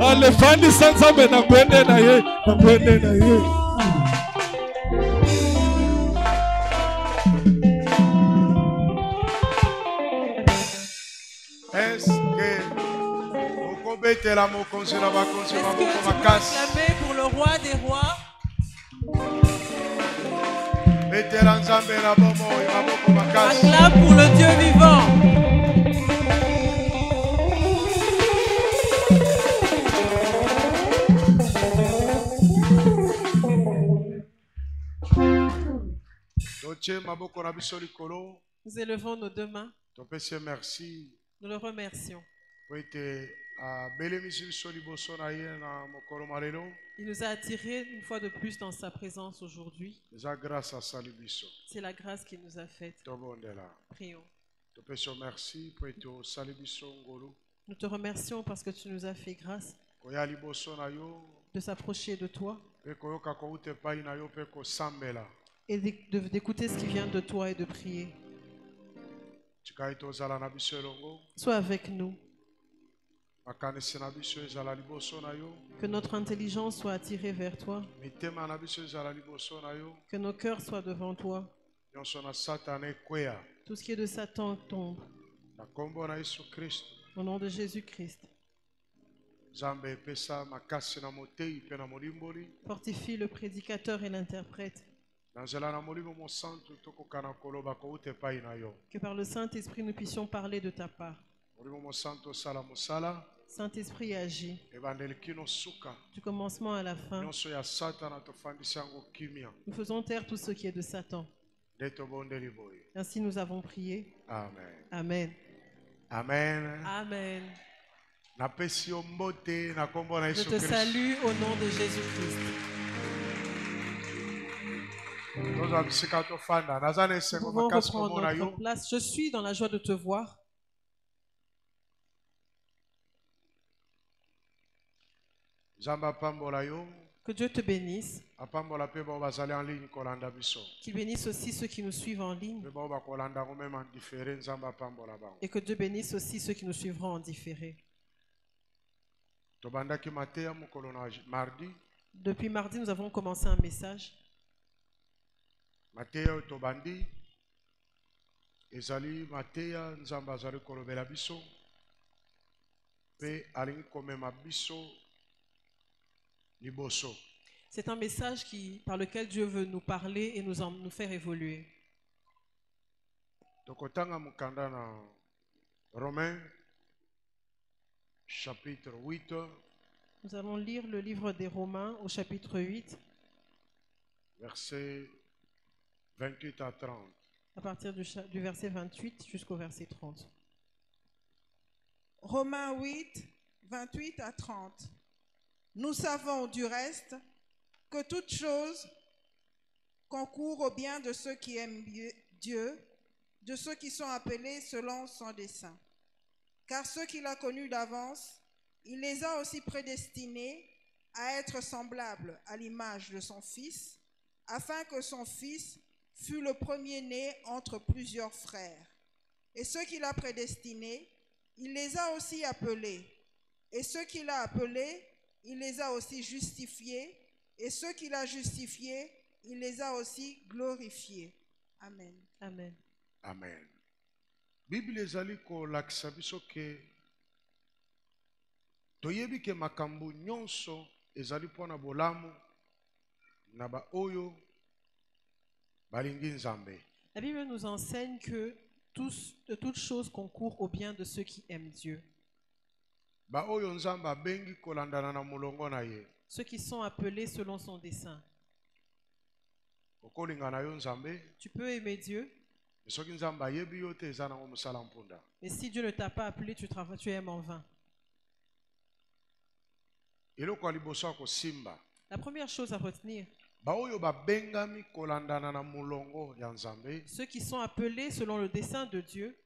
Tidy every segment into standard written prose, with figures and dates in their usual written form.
Alefandi sanzambe na kwende na ye, na kwende na ye. Est-ce que vous mettez la mot comme ça, acclamer pour le roi des rois? Acclame pour le Dieu vivant. Nous élevons nos deux mains. Merci. Nous le remercions. Il nous a attirés une fois de plus dans sa présence aujourd'hui. C'est la grâce qu'il nous a faite. Prions. Nous te remercions parce que tu nous as fait grâce de s'approcher de toi et d'écouter ce qui vient de toi et de prier. Sois avec nous. Que notre intelligence soit attirée vers toi. Que nos cœurs soient devant toi. Tout ce qui est de Satan tombe. Au nom de Jésus-Christ. Fortifie le prédicateur et l'interprète. Que par le Saint-Esprit nous puissions parler de ta part. Saint-Esprit agit. Du commencement à la fin. Nous faisons taire tout ce qui est de Satan. Ainsi nous avons prié. Amen. Amen. Amen. Amen. Je te salue au nom de Jésus-Christ. Nous pouvons reprendre notre place. Je suis dans la joie de te voir. Que Dieu te bénisse. Qu'il bénisse aussi ceux qui nous suivent en ligne. Et que Dieu bénisse aussi ceux qui nous suivront en différé. Depuis mardi, nous avons commencé un message. C'est un message par lequel Dieu veut nous parler et nous faire évoluer. Romains, chapitre 8. Nous allons lire le livre des Romains au chapitre 8. Versets 28 à 30. À partir du verset 28 jusqu'au verset 30. Romains 8, 28 à 30. Nous savons du reste que toute chose concourt au bien de ceux qui aiment Dieu, de ceux qui sont appelés selon son dessein. Car ceux qu'il a connus d'avance, il les a aussi prédestinés à être semblables à l'image de son Fils, afin que son Fils fût le premier-né entre plusieurs frères. Et ceux qu'il a prédestinés, il les a aussi appelés. Et ceux qu'il a appelés, il les a aussi justifiés. Et ceux qu'il a justifiés, il les a aussi glorifiés. Amen. Amen. Amen. Bible ezali ko lakisa biso ke toyebi ke makambo nyonso ezali pona bolamu na ba oyo balingi Nzambe. La Bible nous enseigne que toutes choses concourent au bien de ceux qui aiment Dieu. Ba oyo Nzambe abengi kolandana na mulongo na ye. Ceux qui sont appelés selon son dessein. Tu peux aimer Dieu. Mais si Dieu ne t'a pas appelé, tu aimes en vain. La première chose à retenir, ceux qui sont appelés selon le dessein de Dieu,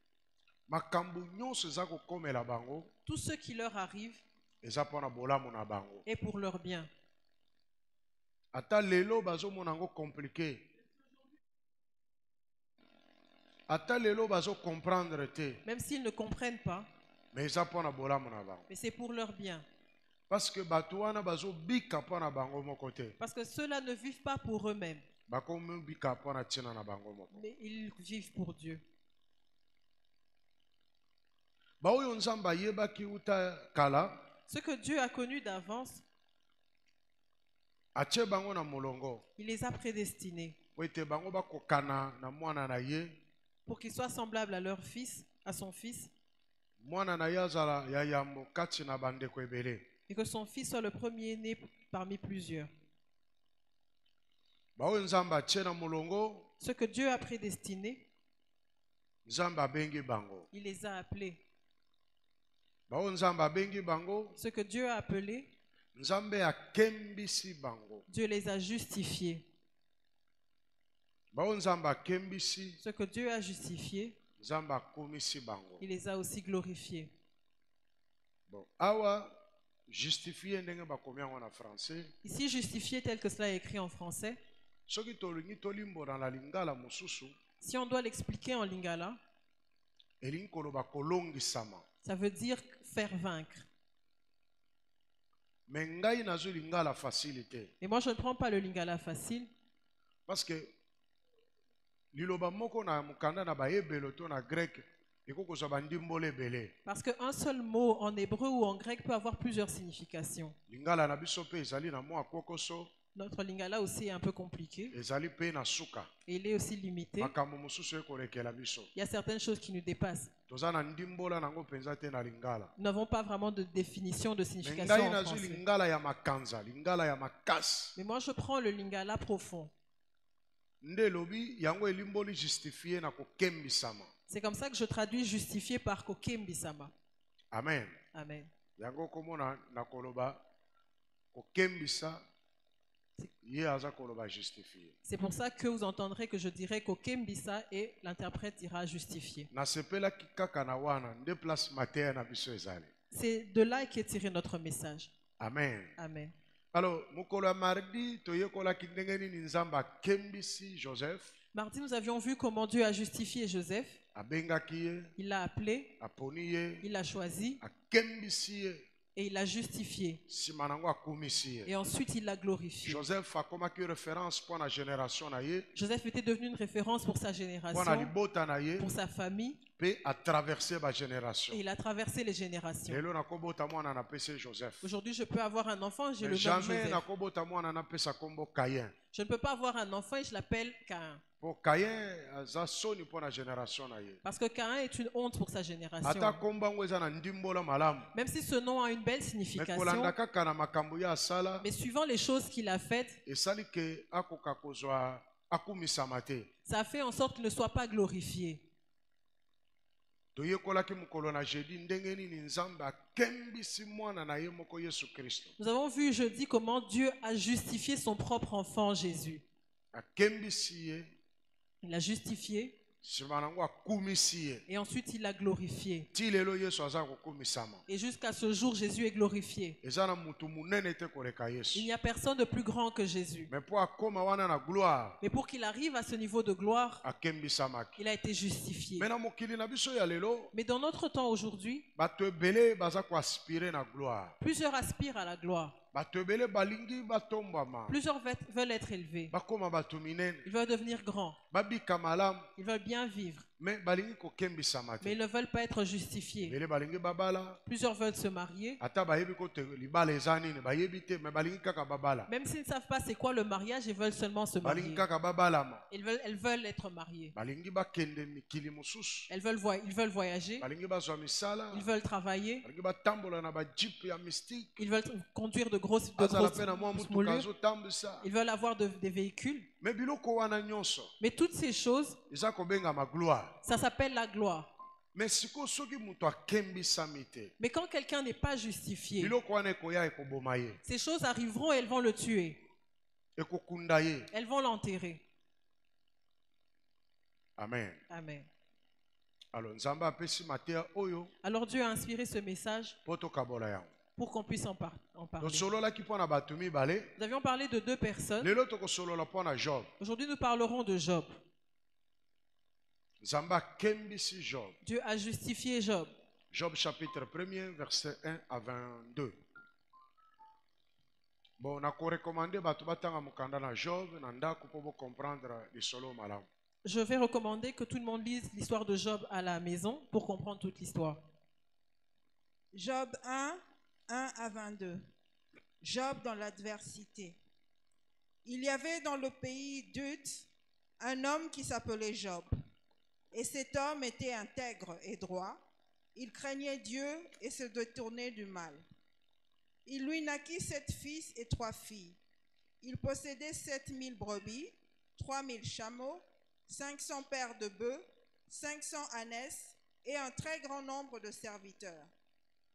tout ce qui leur arrive est pour leur bien. Ata lelo bazo monango compliqué. Ata lelo bazo comprendre te. Même s'ils ne comprennent pas. Mais c'est pour leur bien. Parce que ceux-là ne vivent pas pour eux-mêmes. Mais ils vivent pour Dieu. Ce que Dieu a connu d'avance, il les a prédestinés pour qu'ils soient semblables à leur fils, à son fils, et que son fils soit le premier-né parmi plusieurs. Ce que Dieu a prédestiné, il les a appelés. Ce que Dieu a appelé, Dieu les a justifiés. Ce que Dieu a justifié, il les a aussi glorifiés. Ici, justifié tel que cela est écrit en français. Si on doit l'expliquer en lingala, ça veut dire faire vaincre. Et moi, je ne prends pas le lingala facile. Parce que parce qu'un seul mot en hébreu ou en grec peut avoir plusieurs significations. Notre lingala aussi est un peu compliqué. Et il est aussi limité. Il y a certaines choses qui nous dépassent. Nous n'avons pas vraiment de définition de signification en français. Mais moi, je prends le lingala profond. C'est comme ça que je traduis justifié par kokembisama. Amen. Amen. C'est pour ça que vous entendrez que je dirai kokembisa et l'interprète dira justifié. C'est de là qu'est tiré notre message. Amen. Amen. Alors, mardi, nous avions vu comment Dieu a justifié Joseph. Il l'a appelé, il l'a choisi et il l'a justifié. Et ensuite, il l'a glorifié. Joseph était devenu une référence pour sa génération, pour sa famille. Et il a traversé les générations. Aujourd'hui, je peux avoir un enfant et je le nomme Joseph. Je ne peux pas avoir un enfant et je l'appelle Caïn. Parce que Caïn est une honte pour sa génération. Même si ce nom a une belle signification, mais suivant les choses qu'il a faites, ça a fait en sorte qu'il ne soit pas glorifié. Nous avons vu jeudi comment Dieu a justifié son propre enfant Jésus. Il l'a justifié. Et ensuite il l'a glorifié. Et jusqu'à ce jour, Jésus est glorifié. Il n'y a personne de plus grand que Jésus. Mais pour qu'il arrive à ce niveau de gloire, il a été justifié. Mais dans notre temps aujourd'hui, plusieurs aspirent à la gloire. Plusieurs veulent être élevés. Ils veulent devenir grands. Ils veulent bien vivre. Mais ils ne veulent pas être justifiés. Plusieurs veulent se marier. Même s'ils ne savent pas c'est quoi le mariage, ils veulent seulement se marier. Elles veulent être mariées. Ils veulent voyager. Ils veulent travailler. Ils veulent conduire de grosses moulures. Ils veulent avoir des véhicules. Mais toutes ces choses, ça s'appelle la gloire. Mais quand quelqu'un n'est pas justifié, ces choses arriveront et elles vont le tuer. Elles vont l'enterrer. Amen. Amen. Alors Dieu a inspiré ce message pour qu'on puisse en parler. Nous avions parlé de deux personnes. Aujourd'hui, nous parlerons de Job. Dieu a justifié Job. Job chapitre 1er, verset 1 à 22. Bon, on a recommandé Job, comprendre les solos malades. Je vais recommander que tout le monde lise l'histoire de Job à la maison pour comprendre toute l'histoire. Job 1, 1 à 22. Job dans l'adversité. Il y avait dans le pays d'Uth un homme qui s'appelait Job. Et cet homme était intègre et droit. Il craignait Dieu et se détournait du mal. Il lui naquit 7 fils et 3 filles. Il possédait 7000 brebis, 3000 chameaux, 500 paires de bœufs, 500 ânesses et un très grand nombre de serviteurs.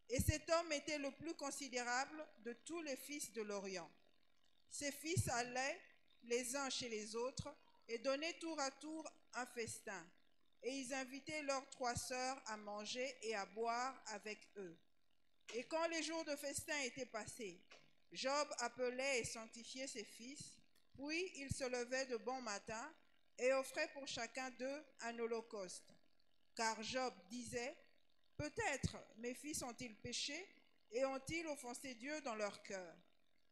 Et cet homme était le plus considérable de tous les fils de l'Orient. Ses fils allaient les uns chez les autres et donnaient tour à tour un festin. Et ils invitaient leurs 3 sœurs à manger et à boire avec eux. Et quand les jours de festin étaient passés, Job appelait et sanctifiait ses fils, puis il se levait de bon matin et offrait pour chacun d'eux un holocauste. Car Job disait, « Peut-être mes fils ont-ils péché et ont-ils offensé Dieu dans leur cœur ?»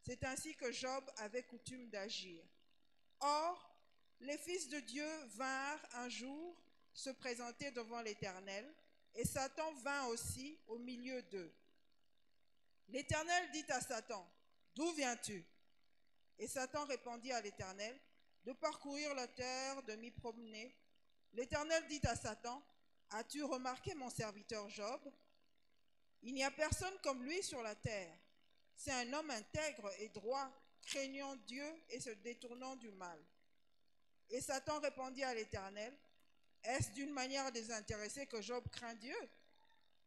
C'est ainsi que Job avait coutume d'agir. Or, les fils de Dieu vinrent un jour se présenter devant l'Éternel, et Satan vint aussi au milieu d'eux. L'Éternel dit à Satan, « D'où viens-tu » Et Satan répondit à l'Éternel, « De parcourir la terre, de m'y promener. » L'Éternel dit à Satan, « As-tu remarqué mon serviteur Job? Il n'y a personne comme lui sur la terre. C'est un homme intègre et droit, craignant Dieu et se détournant du mal. » Et Satan répondit à l'Éternel, « Est-ce d'une manière désintéressée que Job craint Dieu?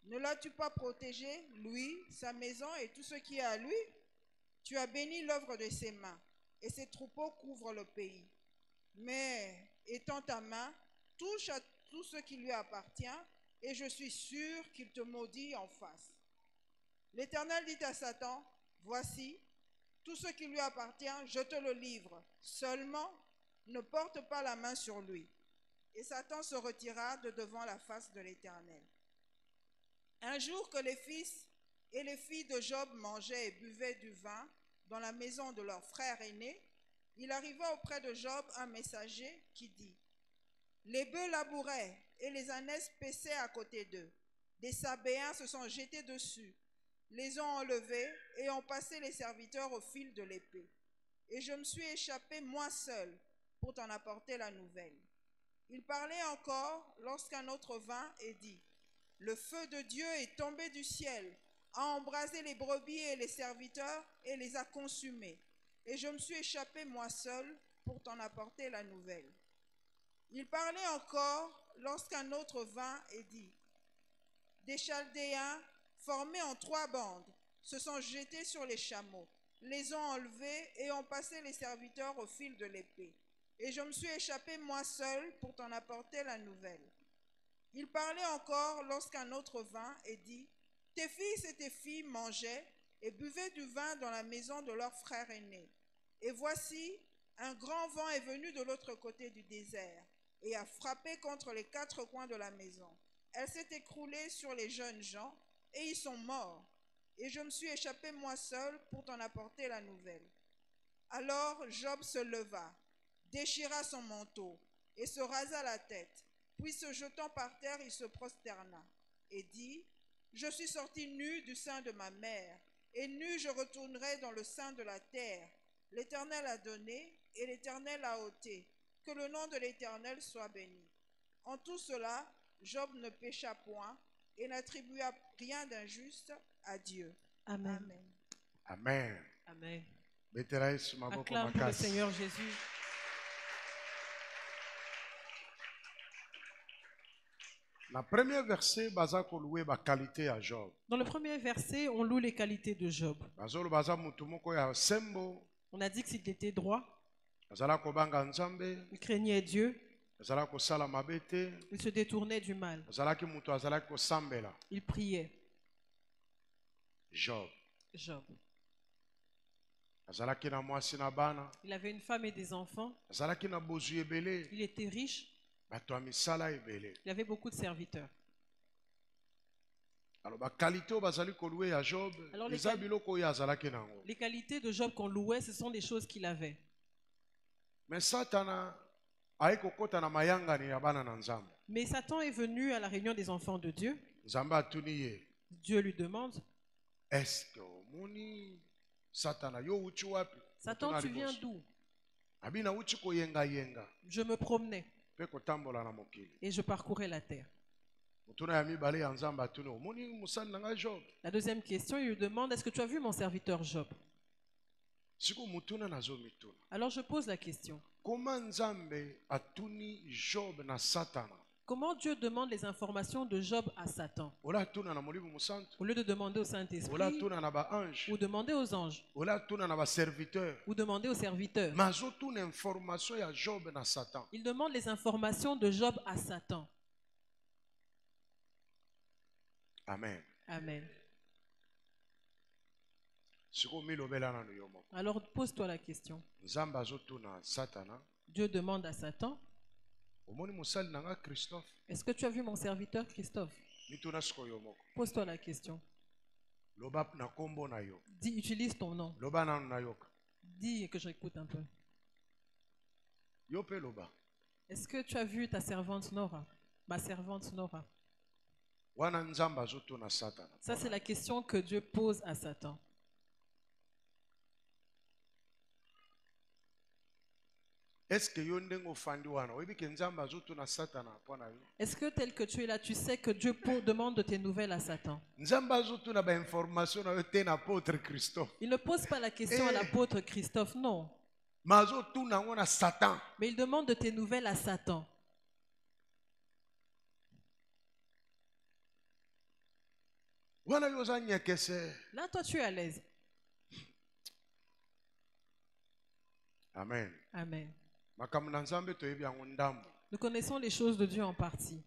Ne l'as-tu pas protégé, lui, sa maison et tout ce qui est à lui? Tu as béni l'œuvre de ses mains, et ses troupeaux couvrent le pays. Mais, étends ta main, touche à tout ce qui lui appartient, et je suis sûr qu'il te maudit en face. » L'Éternel dit à Satan, « Voici, tout ce qui lui appartient, je te le livre. Seulement, ne porte pas la main sur lui. » Et Satan se retira de devant la face de l'Éternel. Un jour que les fils et les filles de Job mangeaient et buvaient du vin dans la maison de leur frère aîné, il arriva auprès de Job un messager qui dit, « Les bœufs labouraient et les ânesses paissaient à côté d'eux. Des Sabéens se sont jetés dessus, les ont enlevés et ont passé les serviteurs au fil de l'épée. Et je me suis échappé moi seul pour t'en apporter la nouvelle. » Il parlait encore lorsqu'un autre vint et dit, « Le feu de Dieu est tombé du ciel, a embrasé les brebis et les serviteurs et les a consumés. Et je me suis échappé moi seul pour t'en apporter la nouvelle. » Il parlait encore lorsqu'un autre vint et dit, « Des Chaldéens, formés en 3 bandes, se sont jetés sur les chameaux, les ont enlevés et ont passé les serviteurs au fil de l'épée. Et je me suis échappé moi seul pour t'en apporter la nouvelle. » Il parlait encore lorsqu'un autre vint et dit, « Tes fils et tes filles mangeaient et buvaient du vin dans la maison de leur frère aîné. Et voici, un grand vent est venu de l'autre côté du désert et a frappé contre les 4 coins de la maison. Elle s'est écroulée sur les jeunes gens et ils sont morts. Et je me suis échappé moi seul pour t'en apporter la nouvelle. » Alors Job se leva, déchira son manteau et se rasa la tête. Puis se jetant par terre, il se prosterna et dit, « Je suis sorti nu du sein de ma mère, et nu je retournerai dans le sein de la terre. L'Éternel a donné, et l'Éternel a ôté. Que le nom de l'Éternel soit béni. » En tout cela, Job ne pécha point et n'attribua rien d'injuste à Dieu. Amen. Amen. Amen. Amen. Acclame le Seigneur Jésus. Dans le premier verset, on loue les qualités de Job. On a dit qu'il était droit. Il craignait Dieu. Il se détournait du mal. Il priait. Job. Il avait une femme et des enfants. Il était riche. Il avait beaucoup de serviteurs. Alors, les qualités de Job qu'on louait, ce sont des choses qu'il avait. Mais Satan est venu à la réunion des enfants de Dieu. Dieu lui demande, Satan, tu viens d'où? Je me promenais et je parcourais la terre. La deuxième question, il lui demande, est-ce que tu as vu mon serviteur Job? Alors je pose la question. Comment Dieu demande les informations de Job à Satan? Au lieu de demander au Saint-Esprit, ou demander aux anges, ou demander aux serviteurs, il demande les informations de Job à Satan. Amen. Amen. Alors pose-toi la question. Dieu demande à Satan, est-ce que tu as vu mon serviteur Christophe? Pose-toi la question. Dis, utilise ton nom. Dis que j'écoute un peu. Est-ce que tu as vu ta servante Nora? Ma servante Nora. Ça, c'est la question que Dieu pose à Satan. Est-ce que tel que tu es là, tu sais que Dieu demande de tes nouvelles à Satan? Il ne pose pas la question à l'apôtre Christophe, non. Mais il demande de tes nouvelles à Satan. Là, toi, tu es à l'aise. Amen. Amen. Nous connaissons les choses de Dieu en partie.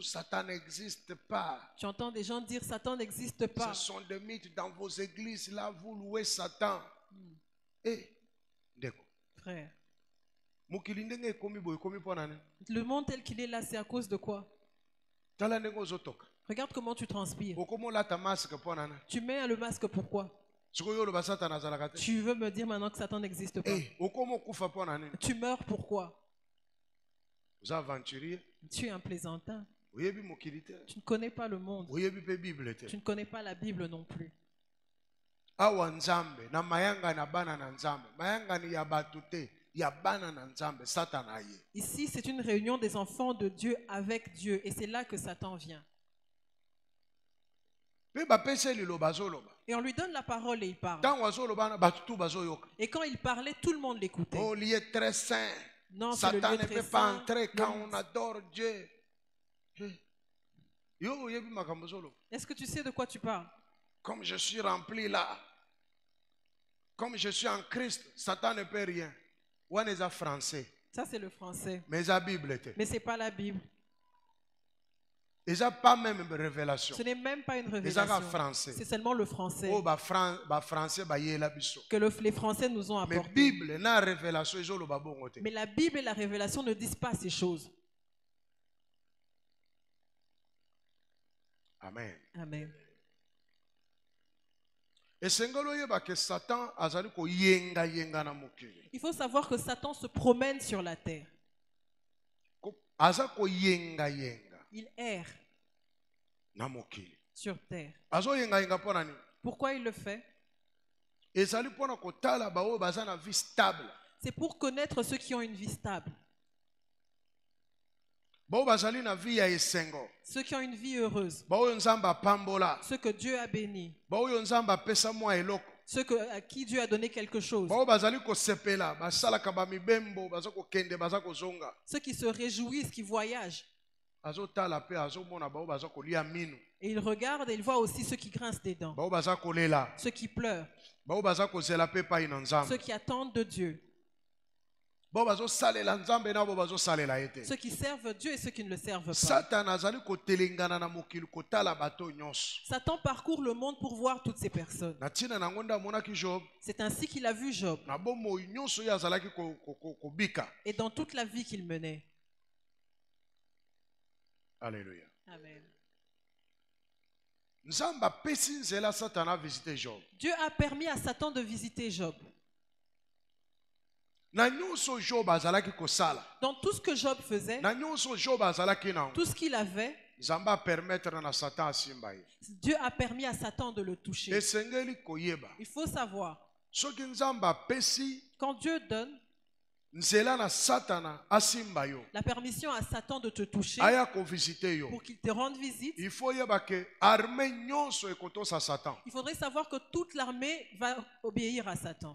Satan n'existe pas. Tu entends des gens dire Satan n'existe pas. Ce sont des mythes dans vos églises. Là, vous louez Satan. Frère. Le monde tel qu'il est là, c'est à cause de quoi? Regarde comment tu transpires. Tu mets le masque pourquoi? Tu veux me dire maintenant que Satan n'existe pas? Tu meurs pourquoi? Tu es un plaisantin. Tu ne connais pas le monde. Tu ne connais pas la Bible non plus. Ici, c'est une réunion des enfants de Dieu avec Dieu. Et c'est là que Satan vient. Et on lui donne la parole et il parle. Et quand il parlait, tout le monde l'écoutait. Oh, lieu très saint. Non, Satan ne peut pas entrer quand on adore Dieu. Est-ce que tu sais de quoi tu parles? Comme je suis rempli là, comme je suis en Christ, Satan ne peut rien. Français. Ça, c'est le français. Mais ce n'est pas la Bible. Pas même une révélation. Ce n'est même pas une révélation. C'est seulement le français. Que les Français nous ont apporté. Mais la Bible et la révélation ne disent pas ces choses. Amen. Amen. Il faut savoir que Satan se promène sur la terre. Il erre sur terre. Pourquoi il le fait? C'est pour connaître ceux qui ont une vie stable. Ceux qui ont une vie heureuse. Ceux que Dieu a bénis. Ceux à qui Dieu a donné quelque chose. Ceux qui se réjouissent, qui voyagent. Et il regarde et il voit aussi ceux qui grincent des dents. Ceux qui pleurent. Ceux qui attendent de Dieu. Ceux qui servent Dieu et ceux qui ne le servent pas. Satan parcourt le monde pour voir toutes ces personnes. C'est ainsi qu'il a vu Job. Et dans toute la vie qu'il menait. Alléluia. Amen. Dieu a permis à Satan de visiter Job. Dans tout ce que Job faisait, tout ce qu'il avait, Dieu a permis à Satan de le toucher. Il faut savoir, quand Dieu donne la permission à Satan de te toucher pour qu'il te rende visite, il faudrait savoir que toute l'armée va obéir à Satan.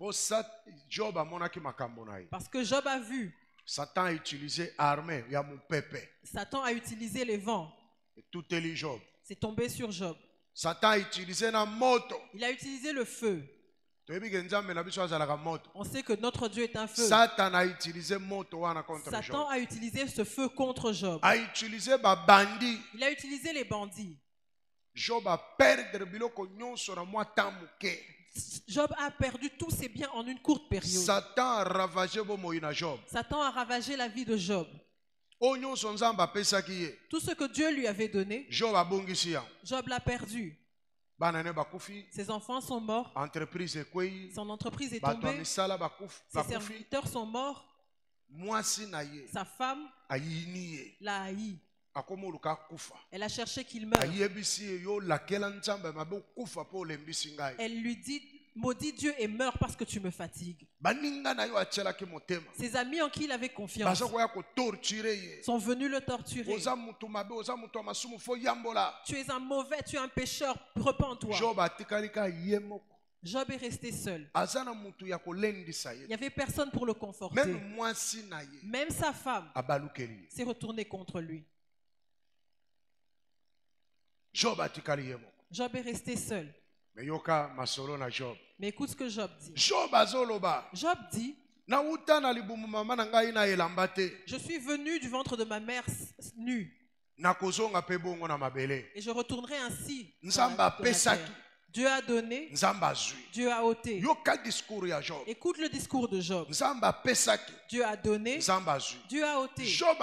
Parce que Job a vu. Satan a utilisé l'armée. Satan a utilisé les vents. C'est tombé sur Job. Satan a utilisé la moto. Il a utilisé le feu. On sait que notre Dieu est un feu. Satan a utilisé Satan a utilisé ce feu contre Job. A utilisé bandits. Il a utilisé les bandits. Job a perdu biloko nyonso na mwa temps muke. Job a perdu tous ses biens en une courte période. Satan a ravagé Job. Satan a ravagé la vie de Job. Tout ce que Dieu lui avait donné, Job l'a perdu. Ses enfants sont morts. Son entreprise est tombée. Ses serviteurs sont morts. Sa femme l'a haï. Elle a cherché qu'il meure. Elle lui dit, maudit Dieu et meurs parce que tu me fatigues. Ses amis en qui il avait confiance sont venus le torturer. Tu es un mauvais, tu es un pécheur, repens-toi. Job est resté seul. Il n'y avait personne pour le conforter. Même sa femme s'est retournée contre lui. Job est resté seul. Mais écoute ce que Job dit. Job dit, je suis venu du ventre de ma mère nue. Et je retournerai ainsi. Dieu a donné, Dieu a ôté. Écoute le discours de Job. Dieu a donné, Dieu a ôté. Job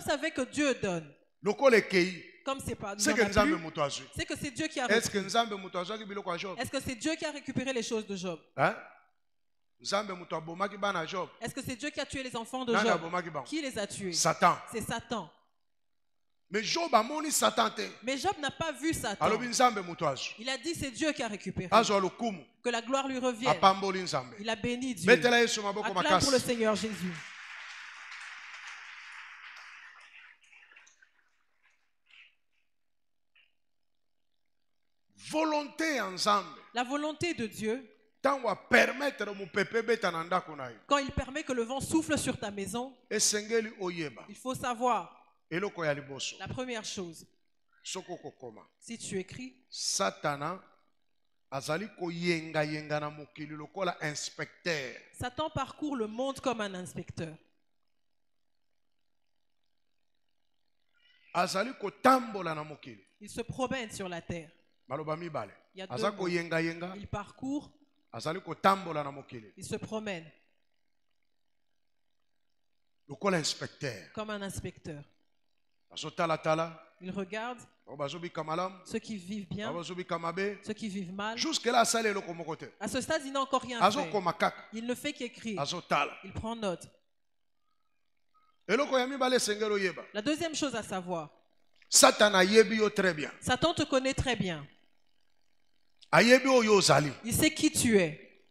savait que Dieu donne. Comme c'est pas c'est que c'est Dieu qui a récupéré. Est-ce que c'est Dieu qui a récupéré les choses de Job? Est-ce que c'est Dieu qui a tué les enfants de Job? Qui les a tués? Satan. C'est Satan. Mais Job n'a pas vu Satan. Il a dit c'est Dieu qui a récupéré. Que la gloire lui revienne. Il a béni Dieu. Acclame pour le Seigneur Jésus. La volonté de Dieu, quand il permet que le vent souffle sur ta maison, il faut savoir la première chose. Si tu écris, Satan parcourt le monde comme un inspecteur. Il se promène sur la terre. Il y a deux mots. Il parcourt. Il se promène. Comme un inspecteur. Il regarde ceux qui vivent bien, ceux qui vivent mal. À ce stade, il n'a encore rien fait. Il ne fait qu'écrire. Il prend note. La deuxième chose à savoir, Satan te connaît très bien. Il sait qui tu es.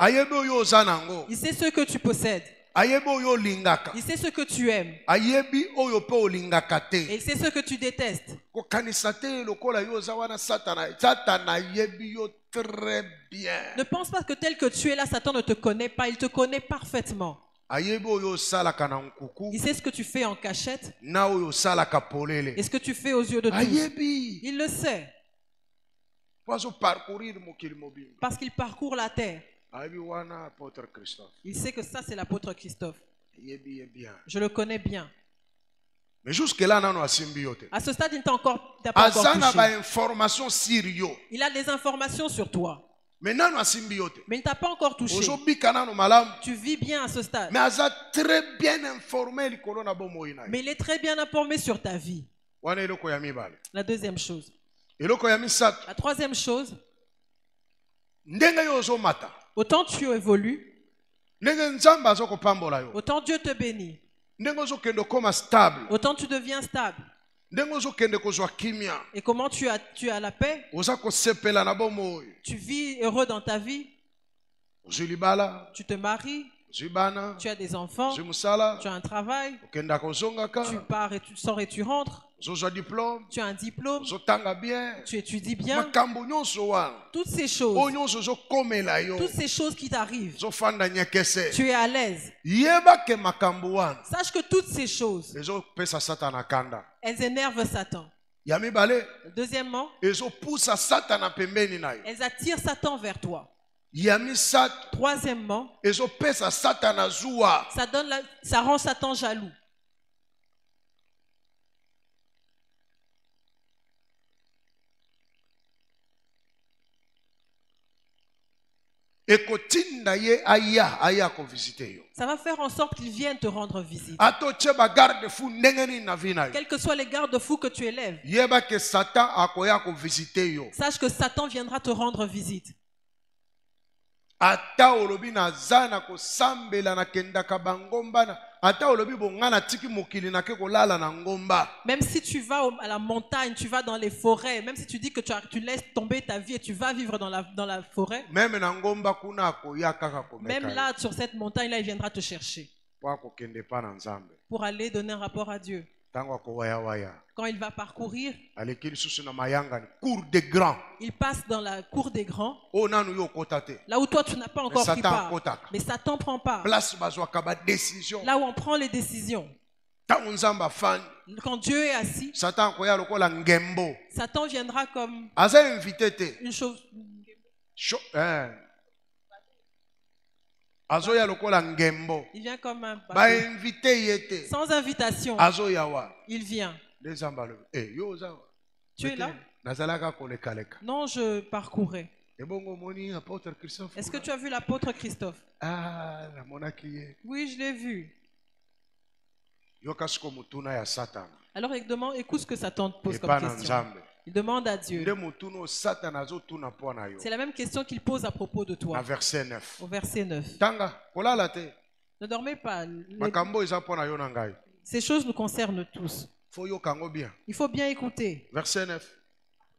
Il sait ce que tu possèdes. Il sait ce que tu aimes. Et il sait ce que tu détestes. Ne pense pas que tel que tu es là, Satan ne te connaît pas. Il te connaît parfaitement. Il sait ce que tu fais en cachette et ce que tu fais aux yeux de tous. Il le sait. Parce qu'il parcourt la terre. Il sait que ça c'est l'apôtre Christophe. Je le connais bien. Mais jusque-là, à ce stade, il t'a pas encore touché. Il a des informations sur toi. Mais il ne t'a pas encore touché. Tu vis bien à ce stade. Mais il est très bien informé sur ta vie. La deuxième chose. La troisième chose, autant tu évolues, autant Dieu te bénit, autant tu deviens stable. Et comment tu as la paix? Tu vis heureux dans ta vie. Tu te maries. Tu as des enfants. Tu as un travail. Tu pars et tu sors et tu rentres. Tu as un diplôme. Tu étudies bien. Toutes ces choses qui t'arrivent, tu es à l'aise. Sache que toutes ces choses, elles énervent Satan. Deuxièmement, elles attirent Satan vers toi. Troisièmement, ça rend Satan jaloux. Ça va faire en sorte qu'ils viennent te rendre visite. Quels que soient les garde-fous que tu élèves, sache que Satan viendra te rendre visite. Même si tu vas à la montagne, tu vas dans les forêts, même si tu dis que tu laisses tomber ta vie et tu vas vivre dans la forêt, même là, sur cette montagne-là, il viendra te chercher pour aller donner un rapport à Dieu. Quand il va parcourir, il passe dans la cour des grands, là où toi tu n'as pas encore pris part. Mais Satan prend part. Là où on prend les décisions. Quand Dieu est assis, Satan viendra comme une chose. Il vient comme un bateau. Sans invitation. Il vient. Tu es là? Non, je parcourais. Est-ce que tu as vu l'apôtre Christophe? Oui, je l'ai vu. Alors écoute ce que Satan te pose comme question. Il demande à Dieu. C'est la même question qu'il pose à propos de toi. Au verset 9. Ne dormez pas. Ces choses nous concernent tous. Il faut bien écouter. Verset 9.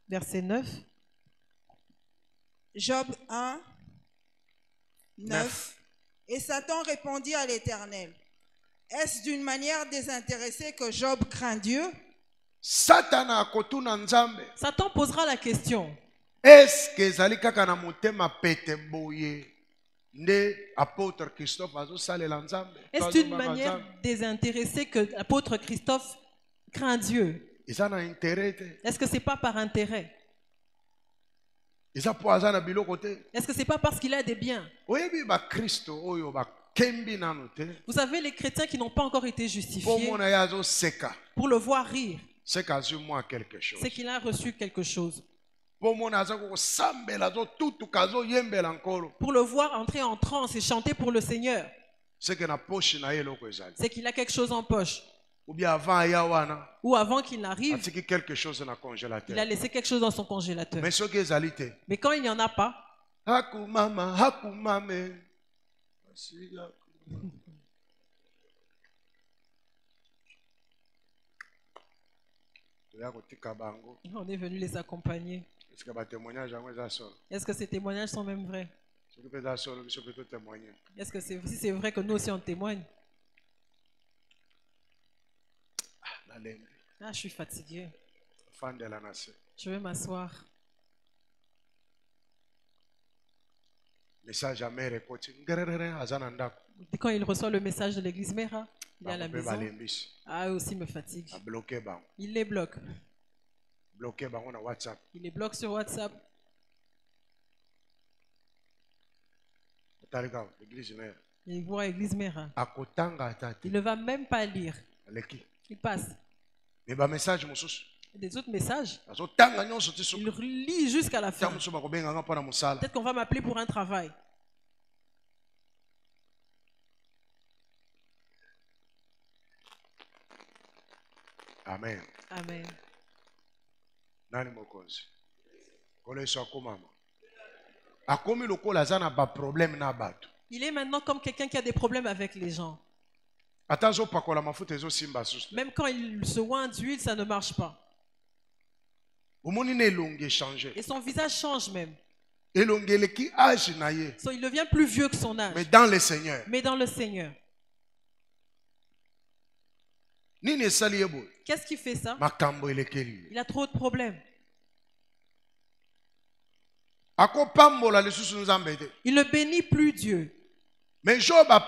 Verset 9. Job 1, 9. Et Satan répondit à l'Éternel: est-ce d'une manière désintéressée que Job craint Dieu? Satan posera la question. Est-ce d'une manière désintéressée que l'apôtre Christophe craint Dieu? Est-ce que ce n'est pas par intérêt? Est-ce que ce n'est pas parce qu'il a des biens? Vous savez, les chrétiens qui n'ont pas encore été justifiés, pour le voir rire, c'est qu'il a reçu quelque chose. Pour le voir entrer en transe et chanter pour le Seigneur, c'est qu'il a quelque chose en poche. Ou avant qu'il n'arrive, il a laissé quelque chose dans son congélateur. Mais quand il n'y en a pas, on est venu les accompagner. Est-ce que ces témoignages sont même vrais? Est-ce que si c'est vrai que nous aussi on témoigne? Ah, je suis fatigué. Je vais m'asseoir. Quand il reçoit le message de l'église Mera, il est à la maison. Ah, aussi me fatigue. Il les bloque. Il les bloque sur WhatsApp. Il voit l'église Mera. Il ne va même pas lire. Il passe. Des autres messages. Il lit jusqu'à la fin. Peut-être qu'on va m'appeler pour un travail. Amen. Amen. Nani mokonzi. Koleso akomama. Akomi lokola za na ba problème na bato. Il est maintenant comme quelqu'un qui a des problèmes avec les gens. Même quand il se oint d'huile, ça ne marche pas. Et son visage change même. Il devient plus vieux que son âge. Mais dans le Seigneur. Qu'est-ce qui fait ça? Il a trop de problèmes. Il ne bénit plus Dieu. Mais Job a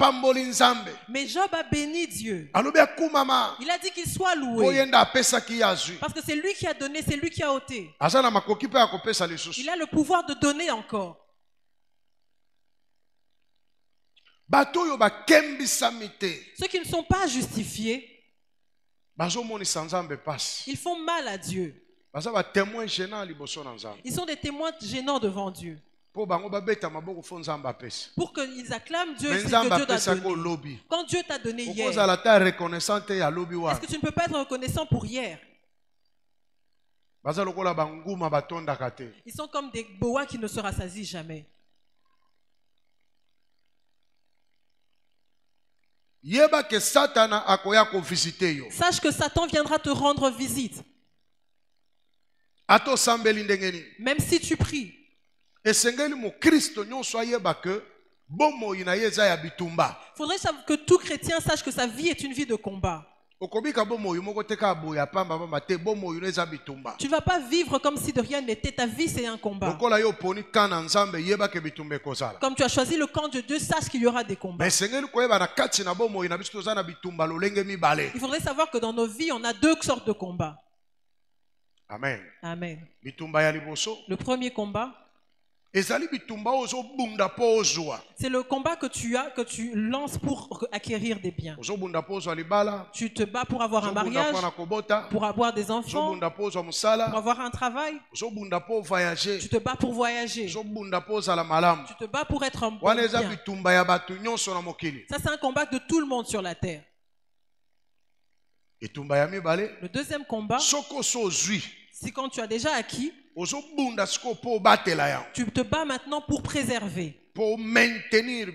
béni Dieu. Il a dit qu'il soit loué. Parce que c'est lui qui a donné, c'est lui qui a ôté. Il a le pouvoir de donner encore. Ceux qui ne sont pas justifiés, ils font mal à Dieu. Ils sont des témoins gênants devant Dieu. Pour qu'ils acclament Dieu, c'est que Dieu t'a donné. Quand Dieu t'a donné hier, est-ce que tu ne peux pas être reconnaissant pour hier? Ils sont comme des boas qui ne se rassasient jamais. Sache que Satan viendra te rendre visite. Même si tu pries. Il faudrait que tout chrétien sache que sa vie est une vie de combat. Tu ne vas pas vivre comme si de rien n'était. Ta vie, c'est un combat. Comme tu as choisi le camp de Dieu, sache qu'il y aura des combats. Il faudrait savoir que dans nos vies, on a deux sortes de combats. Amen. Amen. Le premier combat, c'est le combat que tu lances pour acquérir des biens. Tu te bats pour avoir un mariage, pour avoir des enfants, pour avoir un travail. Tu te bats pour voyager. Tu te bats pour être un bon bien. Ça, c'est un combat de tout le monde sur la terre. Le deuxième combat, c'est quand tu as déjà acquis, tu te bats maintenant pour préserver. Pour maintenir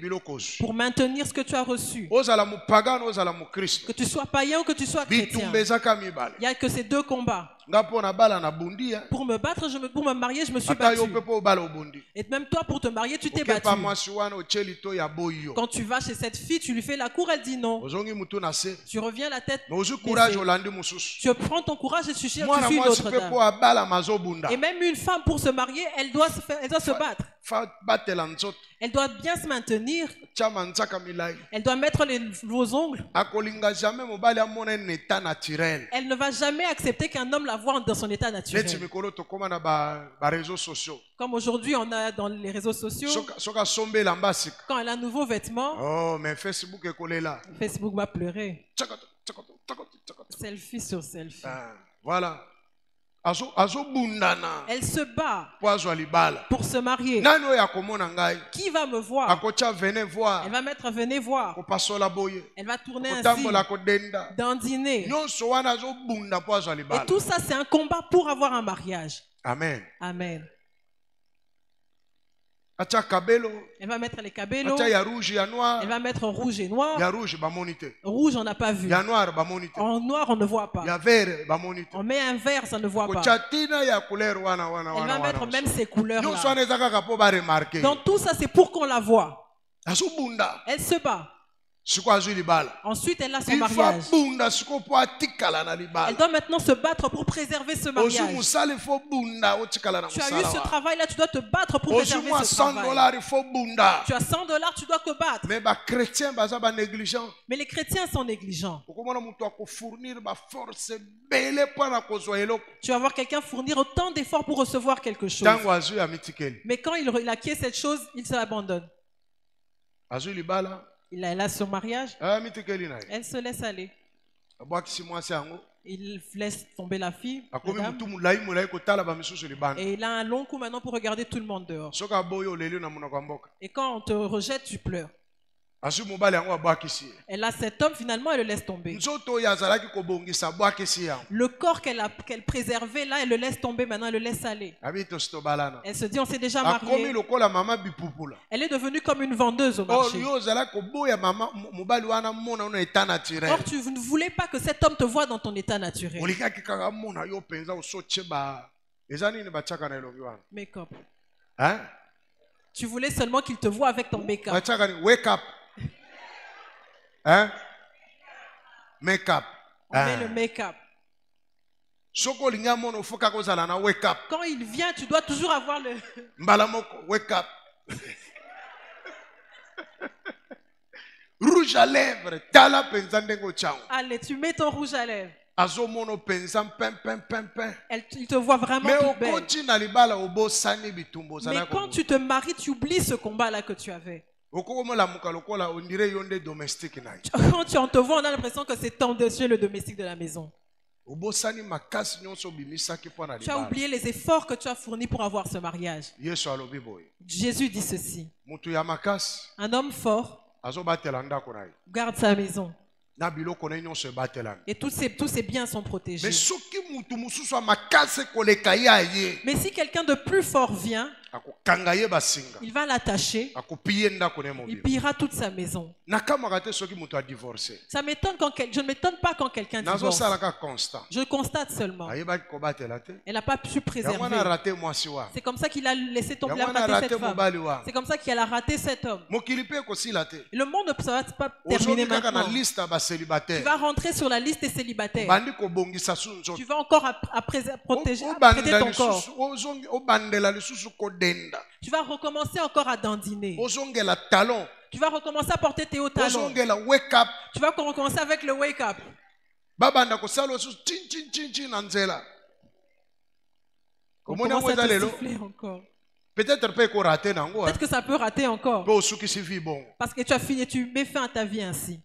ce que tu as reçu. Que tu sois païen ou que tu sois chrétien. Il n'y a que ces deux combats. Pour me battre, pour me marier, je me suis battu. Et même toi, pour te marier, tu t'es battu. Quand tu vas chez cette fille, tu lui fais la cour, elle dit non. Tu reviens la tête baissée. Tu prends ton courage et tu suis une autre dame. Et même une femme, pour se marier, elle doit se battre. Elle doit bien se maintenir. Elle doit mettre vos ongles. Elle ne va jamais accepter qu'un homme la voie dans son état naturel. Comme aujourd'hui on a dans les réseaux sociaux, quand elle a un nouveau vêtement, oh, mais Facebook va pleurer. Selfie sur selfie. Voilà. Elle se bat pour se marier. Qui va me voir? Elle va mettre venez voir. Elle va tourner ainsi, dandiner. Et tout ça, c'est un combat pour avoir un mariage. Amen. Amen. Elle va mettre les cabellos. Elle va mettre rouge et noir. Rouge, on n'a pas vu. En noir, on ne voit pas. On met un vert, ça ne voit pas. Elle va mettre même ces couleurs-là. Dans tout ça, c'est pour qu'on la voie. Elle se bat. Ensuite, elle a son mariage. Elle doit maintenant se battre pour préserver ce mariage. Tu as eu ce travail-là, tu dois te battre pour préserver ce travail. Tu as $100, tu dois te battre. Mais les chrétiens sont négligents. Tu vas voir quelqu'un fournir autant d'efforts pour recevoir quelque chose. Mais quand il acquiert cette chose, il s'abandonne. Il a son mariage. Elle se laisse aller. Il laisse tomber la fille. Et il a un long coup maintenant pour regarder tout le monde dehors. Et quand on te rejette, tu pleures. Elle a cet homme, finalement, elle le laisse tomber. Le corps qu'elle préservait, là, elle le laisse tomber, maintenant elle le laisse aller. Elle se dit, on s'est déjà marié. Elle est devenue comme une vendeuse au marché. Or, tu ne voulais pas que cet homme te voie dans ton état naturel. Make-up. Hein? Tu voulais seulement qu'il te voie avec ton make-up. Wake up. Hein? Make-up. On met le make-up. Quand il vient, tu dois toujours avoir le... Wake up. Rouge à lèvres. Allez, tu mets ton rouge à lèvres. Il te voit vraiment toute belle. Mais quand tu te maries, tu oublies ce combat-là que tu avais. Quand on te voit, on a l'impression que c'est ton dessus le domestique de la maison. Tu as oublié les efforts que tu as fournis pour avoir ce mariage. Jésus dit ceci. Un homme fort garde sa maison. Et tous ses biens sont protégés. Mais si quelqu'un de plus fort vient, il va l'attacher. Il pillera toute sa maison. Ça m'étonne je ne m'étonne pas quand quelqu'un divorce. Je constate seulement. Elle n'a pas pu préserver. C'est comme ça qu'il a laissé tomber, raté cette femme. C'est comme ça qu'il a raté cet homme. Le monde ne va pas terminer maintenant. Tu vas rentrer sur la liste des célibataires. Tu vas encore protéger ton corps. Tu vas recommencer encore à dandiner. Tu vas recommencer à porter tes hauts talons. Tu vas recommencer avec le wake-up. On commence à te souffler encore. Peut-être que ça peut rater encore. Parce que tu as fini, tu mets fin à ta vie ainsi.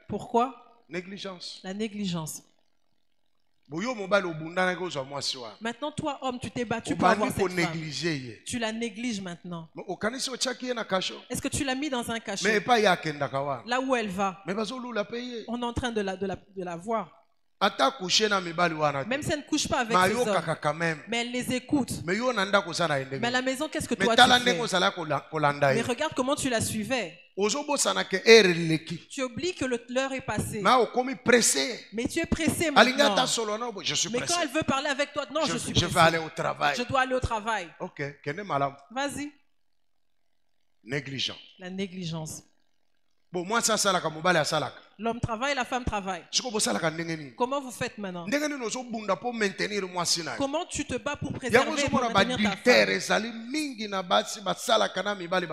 Pourquoi? Négligence. La négligence. Maintenant, toi, homme, tu t'es battu pour avoir cette femme. Tu la négliges maintenant. Est-ce que tu l'as mis dans un cachot? Là où elle va, on est en train de la voir. Même si elle ne couche pas avec ses hommes, mais elle les écoute. Mais à la maison, qu'est-ce que toi tu fais? Mais regarde comment tu la suivais. Tu oublies que l'heure est passée. Mais tu es pressé maintenant. Mais quand elle veut parler avec toi, non, je suis pressé. Je vais aller au travail. Je dois aller au travail. Ok, vas-y. Négligent. La négligence. Bon, moi, ça, l'homme travaille, la femme travaille. Comment vous faites maintenant? Comment tu te bats pour préserver pour maintenir ta femme?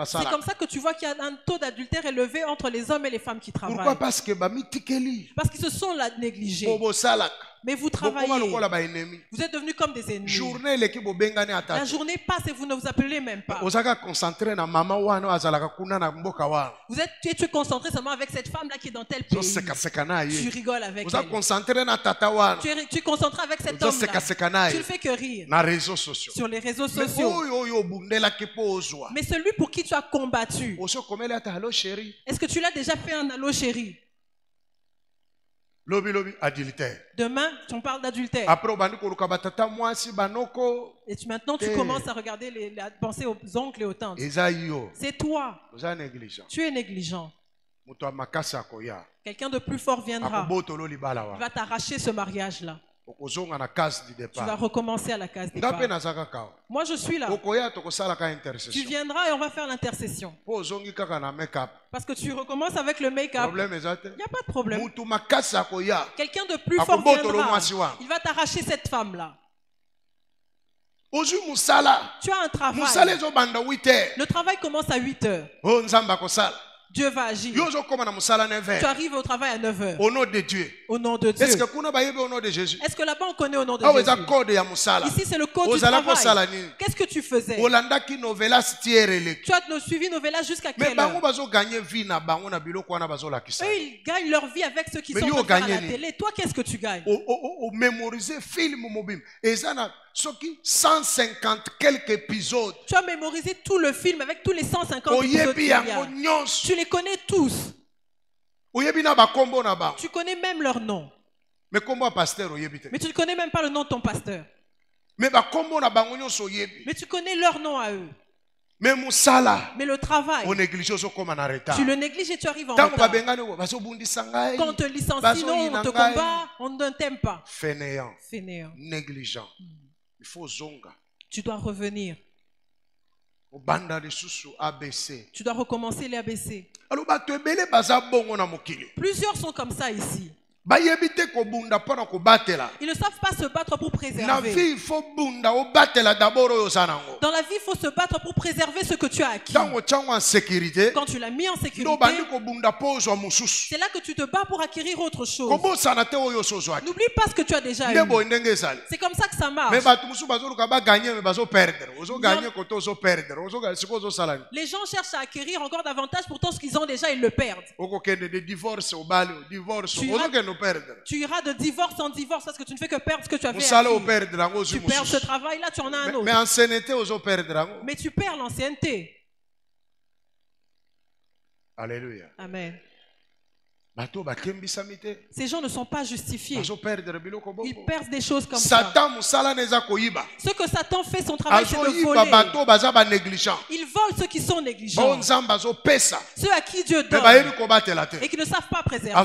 C'est comme ça que tu vois qu'il y a un taux d'adultère élevé entre les hommes et les femmes qui travaillent. Pourquoi? Parce qu'ils se sont négligés. Mais vous travaillez. Vous êtes devenus comme des ennemis. La journée passe et vous ne vous appelez même pas. Tu es concentré seulement avec cette femme-là qui est dans tel pays. Tu rigoles avec elle. Tu es concentré avec cet homme-là. Tu ne fais que rire. Sur les réseaux sociaux. Mais celui pour qui tu as combattu, est-ce que tu l'as déjà fait un allô chéri? Adultère. Demain, on parle d'adultère. Et maintenant, tu commences à regarder, à penser aux oncles et aux tantes. C'est toi. Tu es négligent. Quelqu'un de plus fort viendra. Il va t'arracher ce mariage-là. Tu vas recommencer à la case départ. Moi, je suis là. Tu viendras et on va faire l'intercession. Parce que tu recommences avec le make-up. Il n'y a pas de problème. Quelqu'un de plus fort viendra. Il va t'arracher cette femme-là. Tu as un travail. Le travail commence à 8 heures. Dieu va agir. Tu arrives au travail à 9 heures. Au nom de Dieu. Au nom de Dieu. Est-ce que là-bas on connaît au nom de Jésus? Ici c'est le code du travail. Qu'est-ce que tu faisais? Tu as suivi Novelas jusqu'à quelle heure? Eux ils gagnent leur vie avec ceux qui sont à la télé. Toi qu'est-ce que tu gagnes? 150 quelques épisodes. Tu as mémorisé tout le film avec tous les 150 épisodes qu'il y a. Tu les connais tous. Tu connais même leur nom. Mais tu ne connais même pas le nom de ton pasteur. Mais tu connais leur nom à eux. Mais le travail, tu le négliges et tu arrives en retard. Quand on te licencie, non, on te combat, on ne t'aime pas. Fainéant. Négligent. Il faut zonga. Tu dois revenir. Tu dois recommencer les ABC. Plusieurs sont comme ça ici. Ils ne savent pas se battre pour préserver. Dans la vie, il faut se battre pour préserver ce que tu as acquis. Quand tu l'as mis en sécurité, c'est là que tu te bats pour acquérir autre chose. N'oublie pas ce que tu as déjà eu. C'est comme ça que ça marche. Les gens cherchent à acquérir encore davantage, pourtant ce qu'ils ont déjà, ils le perdent. Tu iras de divorce en divorce parce que tu ne fais que perdre ce que tu avais acquis. Tu perds ce travail, là tu en as un autre. Mais tu perds l'ancienneté. Alléluia. Amen. Ces gens ne sont pas justifiés. Ils perdent des choses comme ça. Ce que Satan fait, son travail, c'est de voler. Ils volent ceux qui sont négligents. Ceux à qui Dieu donne et qui ne savent pas préserver.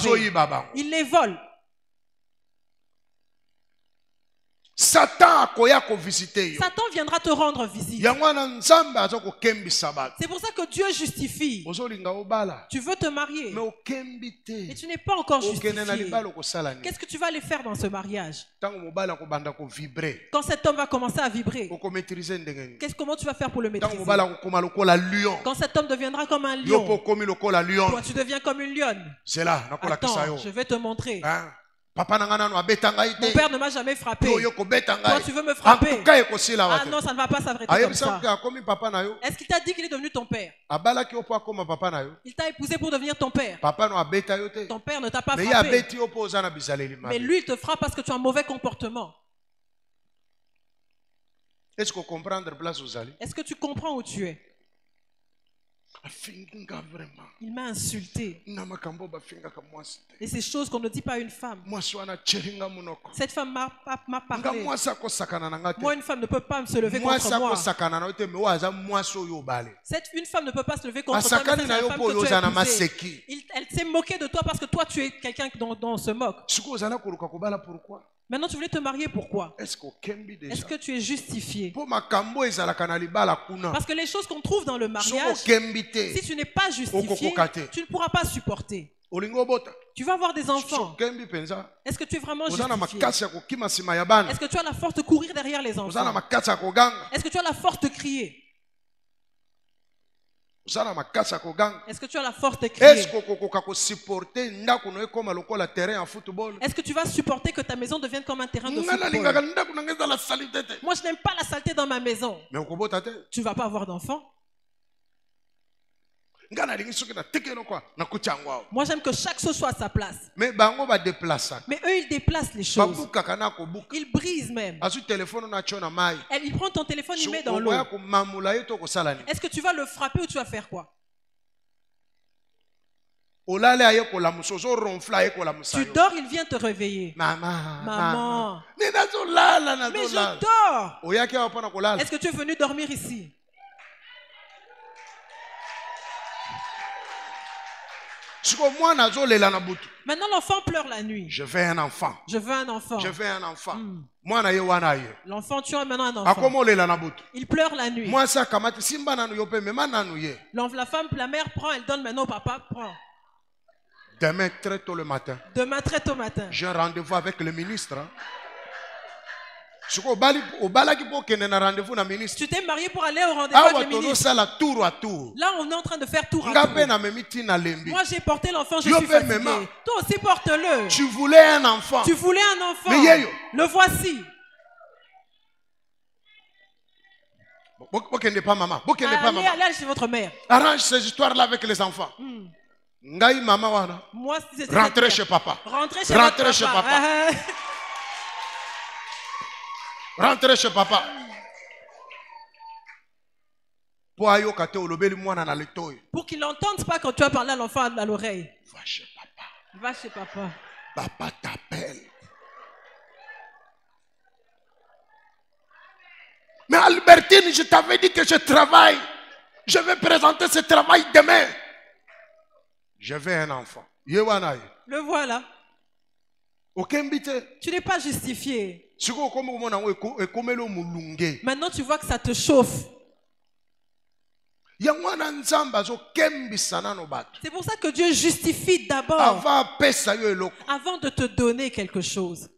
Ils les volent. Satan viendra te rendre visite. C'est pour ça que Dieu justifie. Tu veux te marier, et tu n'es pas encore justifié. Qu'est-ce que tu vas aller faire dans ce mariage? Quand cet homme va commencer à vibrer, comment tu vas faire pour le maîtriser? Quand cet homme deviendra comme un lion, toi tu deviens comme une lionne. Attends, je vais te montrer. Mon père ne m'a jamais frappé. Toi, tu veux me frapper? Ah non, ça ne va pas s'arrêter comme ça. Est-ce qu'il t'a dit qu'il est devenu ton père? Il t'a épousé pour devenir ton père. Ton père ne t'a pas frappé. Mais lui, il te frappe parce que tu as un mauvais comportement. Est-ce que tu comprends où tu es? Il m'a insulté. Et ces choses qu'on ne dit pas à une femme. Cette femme m'a parlé. Moi, une femme ne peut pas se lever contre moi. Une femme ne peut pas se lever contre toi. C'est la femme que tu as épousée. Elle s'est moquée de toi parce que toi, tu es quelqu'un dont on se moque. Maintenant, tu voulais te marier, pourquoi? Est-ce que tu es justifié? Parce que les choses qu'on trouve dans le mariage, si tu n'es pas justifié, tu ne pourras pas supporter. Tu vas avoir des enfants. Est-ce que tu es vraiment justifié? Est-ce que tu as la force de courir derrière les enfants? Est-ce que tu as la force de crier? Est-ce que tu as la force de crier? Est-ce que tu vas supporter que ta maison devienne comme un terrain de football? Moi, je n'aime pas la saleté dans ma maison. Tu ne vas pas avoir d'enfants. Moi, j'aime que chaque chose soit à sa place. Mais eux, ils déplacent les choses. Ils brisent même. Il prend ton téléphone, il met dans l'eau. Est-ce que tu vas le frapper ou tu vas faire quoi? Tu dors, il vient te réveiller. Maman. Mais je dors. Est-ce que tu es venu dormir ici? Maintenant l'enfant pleure la nuit. Je veux un enfant. Je veux un enfant. Je veux un enfant. L'enfant, tu as maintenant un enfant. Il pleure la nuit. La femme, la mère prend, elle donne maintenant au papa, prend. Demain très tôt le matin. Demain très tôt le matin. J'ai un rendez-vous avec le ministre. Tu t'es marié pour aller au rendez-vous avec le ministre. Là, on est en train de faire tour à tour. Moi, j'ai porté l'enfant, je suis fatigué. Toi aussi, porte-le. Tu voulais un enfant. Tu voulais un enfant. Le voici. Allez chez votre mère. Arrange ces histoires-là avec les enfants. Moi, rentrez chez papa. Rentrez chez papa. Rentrez chez papa. Pour qu'il n'entende pas quand tu as parlé à l'enfant à l'oreille. Va chez papa. Va chez papa. Papa t'appelle. Mais Albertine, je t'avais dit que je travaille. Je vais présenter ce travail demain. Je veux un enfant. Le voilà. Tu n'es pas justifié. Maintenant, tu vois que ça te chauffe. C'est pour ça que Dieu justifie d'abord avant de te donner quelque chose.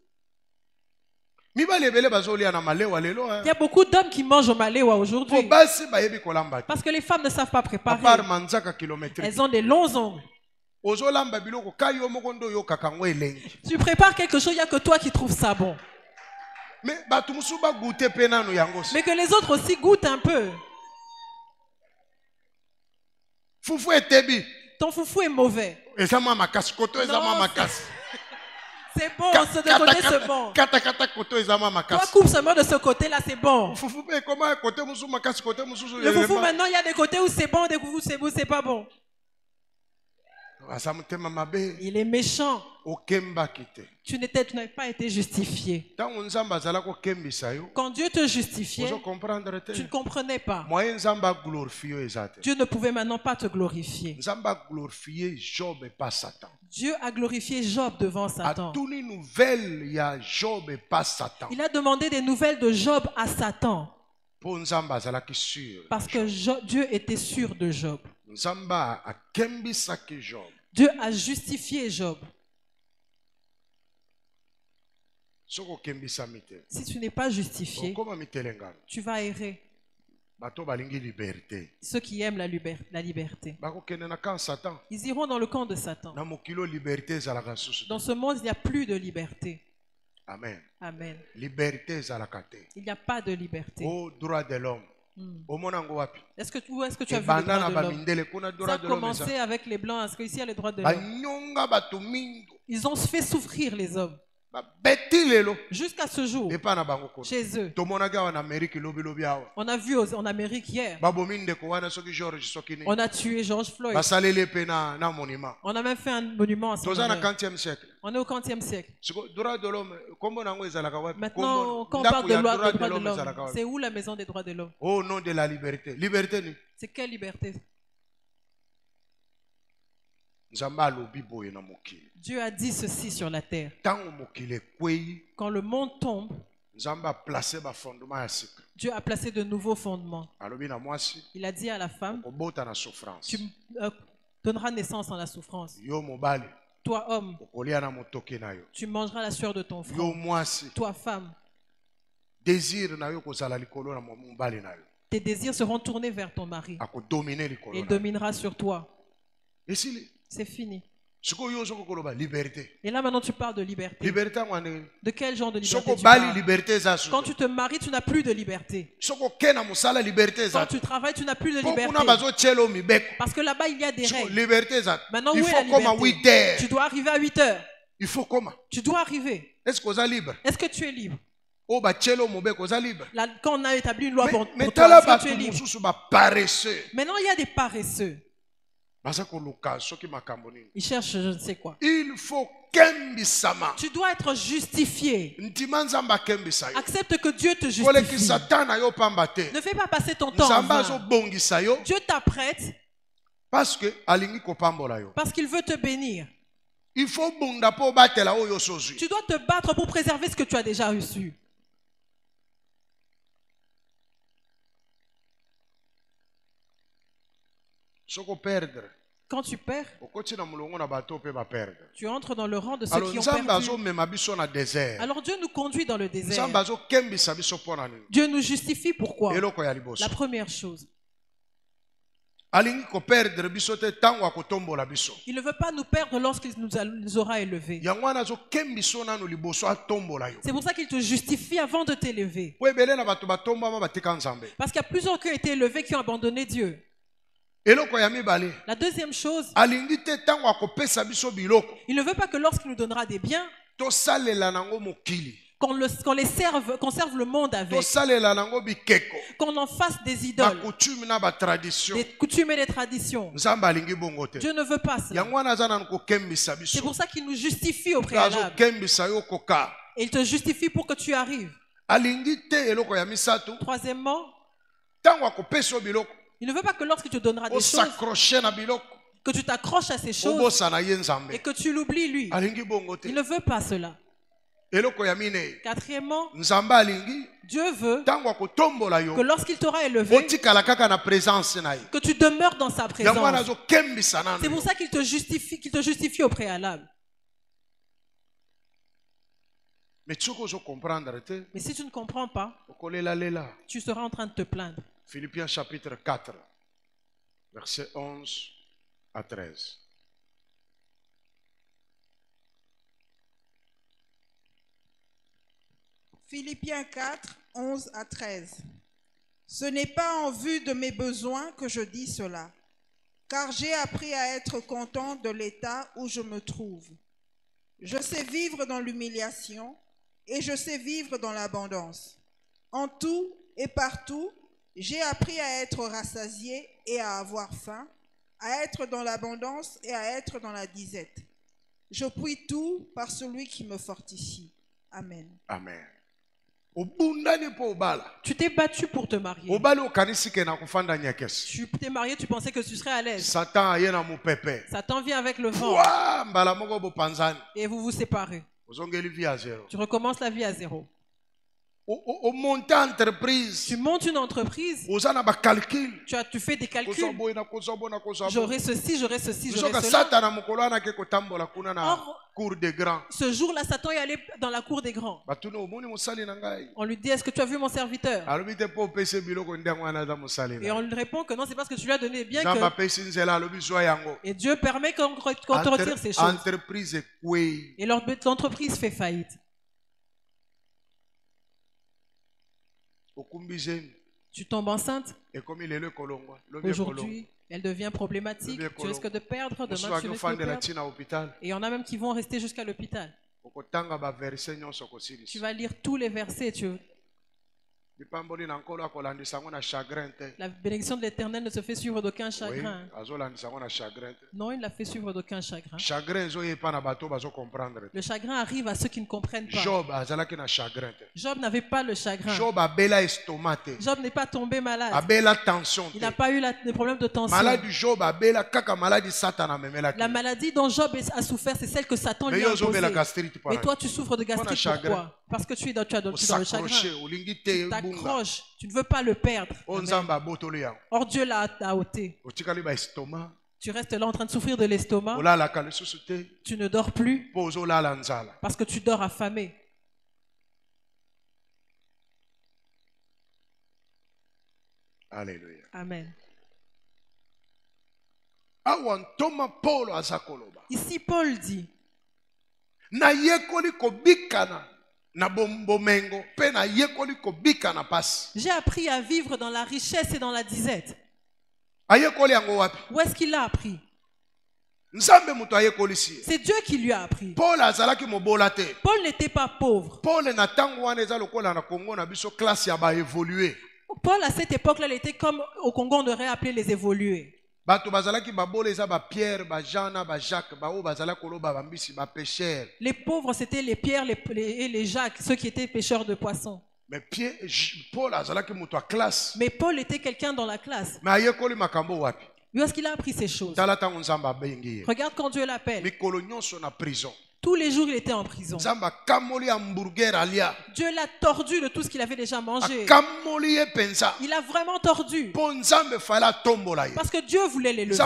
Il y a beaucoup d'hommes qui mangent au Malewa aujourd'hui. Parce que les femmes ne savent pas préparer. Elles ont des longs ongles. Tu prépares quelque chose, il n'y a que toi qui trouves ça bon. Mais que les autres aussi goûtent un peu. Ton foufou est mauvais. Non, c'est bon, ce de côté c'est bon. Toi coupe seulement de ce côté-là, c'est bon. Le foufou maintenant, il y a des côtés où c'est bon, des côtés où c'est pas bon. Il est méchant. Tu n'as pas été justifié. Quand Dieu te justifiait, tu ne comprenais pas. Dieu ne pouvait maintenant pas te glorifier. Dieu a glorifié Job devant Satan. Il a demandé des nouvelles de Job à Satan. Parce que Dieu était sûr de Job. Dieu a justifié Job. Si tu n'es pas justifié, tu vas errer. Ceux qui aiment la liberté. Ils iront dans le camp de Satan. Dans ce monde, il n'y a plus de liberté. Amen. Amen. Il n'y a pas de liberté. Au droit de l'homme. Où est-ce que tu as vu les droits de l'homme? Ça a commencé avec les blancs. Est-ce qu'ici il y a les droits de l'homme? Ils ont fait souffrir les hommes. Jusqu'à ce jour, chez eux. On a vu en Amérique hier. On a tué George Floyd. On a même fait un monument à son honneur. On est au 40e siècle. Maintenant, quand on parle de loi des droits de l'homme, c'est où la maison des droits de l'homme? Au nom de la liberté. Liberté. C'est quelle liberté? Dieu a dit ceci sur la terre. Quand le monde tombe, Dieu a placé de nouveaux fondements. Il a dit à la femme, tu donneras naissance en la souffrance. Toi, homme, tu mangeras la sueur de ton front. Toi, femme, tes désirs seront tournés vers ton mari. Et il dominera sur toi. C'est fini. Et là maintenant tu parles de liberté. De quel genre de liberté tu parles? Quand tu te maries, tu n'as plus de liberté. Quand tu travailles, tu n'as plus de liberté. Parce que là-bas il y a des règles. Maintenant où est la liberté? Tu dois arriver à 8 heures. Tu dois arriver. Est-ce que tu es libre? Là, quand on a établi une loi pour toi, est-ce que tu es libre? Maintenant il y a des paresseux. Il cherche je ne sais quoi. Il faut tu dois être justifié. Accepte que Dieu te justifie. Ne fais pas passer ton temps en vain. Dieu t'apprête parce qu'il veut te bénir. Tu dois te battre pour préserver ce que tu as déjà reçu. Quand tu perds, tu entres dans le rang de ceux qui ont perdu. Alors Dieu nous conduit dans le désert. Dieu nous justifie pourquoi? La première chose, il ne veut pas nous perdre lorsqu'il nous aura élevés. C'est pour ça qu'il te justifie avant de t'élever. Parce qu'il y a plusieurs qui ont été élevés qui ont abandonné Dieu. La deuxième chose, il ne veut pas que lorsqu'il nous donnera des biens, qu'on qu'on serve le monde avec. Qu'on en fasse des idoles. Des coutumes et des traditions. Dieu ne veut pas cela. C'est pour ça qu'il nous justifie au préalable. Et il te justifie pour que tu arrives. Troisièmement, il ne veut pas que lorsque tu donneras des choses, que tu t'accroches à ces choses et que tu l'oublies lui. Il ne veut pas cela. Quatrièmement, Dieu veut que lorsqu'il t'aura élevé, que tu demeures dans sa présence. C'est pour ça qu'il te justifie au préalable. Mais si tu ne comprends pas, tu seras en train de te plaindre. Philippiens chapitre 4, versets 11 à 13. Philippiens 4, 11 à 13. Ce n'est pas en vue de mes besoins que je dis cela, car j'ai appris à être content de l'état où je me trouve. Je sais vivre dans l'humiliation et je sais vivre dans l'abondance. En tout et partout, j'ai appris à être rassasié et à avoir faim, à être dans l'abondance et à être dans la disette. Je puis tout par celui qui me fortifie. Amen. Amen. Tu t'es battu pour te marier. Tu t'es marié, tu pensais que tu serais à l'aise. Satan vient avec le vent. Et vous vous séparez. Tu recommences la vie à zéro. Tu montes une entreprise. Tu fais des calculs. J'aurai ceci, j'aurai ceci, j'aurai cela. Or, ce jour-là, Satan est allé dans la cour des grands. On lui dit, est-ce que tu as vu mon serviteur? Et on lui répond que non, c'est parce que tu lui as donné bien que... Et Dieu permet qu'on te retire ces choses. Et l'entreprise fait faillite. Tu tombes enceinte. Aujourd'hui, elle devient problématique. Tu risques de perdre. Demain, tu risques de perdre. Et il y en a même qui vont rester jusqu'à l'hôpital. Tu vas lire tous les versets. La bénédiction de l'Éternel ne se fait suivre d'aucun chagrin. Non, il ne la fait suivre d'aucun chagrin. Le chagrin arrive à ceux qui ne comprennent pas. Job n'avait pas le chagrin. Job n'est pas tombé malade. Il n'a pas eu de problème de tension. La maladie dont Job a souffert, c'est celle que Satan lui a imposée. Et toi, tu souffres de gastrite. Pourquoi? Parce que tu es dans le chagrin. Tu t'accroches, tu ne veux pas le perdre. Or Dieu l'a ôté. Tu restes là en train de souffrir de l'estomac. Tu ne dors plus parce que tu dors affamé. Alléluia. Amen. Ici Paul dit, j'ai appris à vivre dans la richesse et dans la disette. Où est-ce qu'il l'a appris? C'est Dieu qui lui a appris. Paul n'était pas pauvre. Paul à cette époque-là, il était comme au Congo, on aurait appelé les évolués. Les pauvres, c'était les Pierre et les Jacques, ceux qui étaient pêcheurs de poissons. Mais Paul était quelqu'un dans la classe. Où est-ce qu'il a appris ces choses? Regarde quand Dieu l'appelle. Tous les jours, il était en prison. Dieu l'a tordu de tout ce qu'il avait déjà mangé. Il a vraiment tordu. Parce que Dieu voulait l'élever.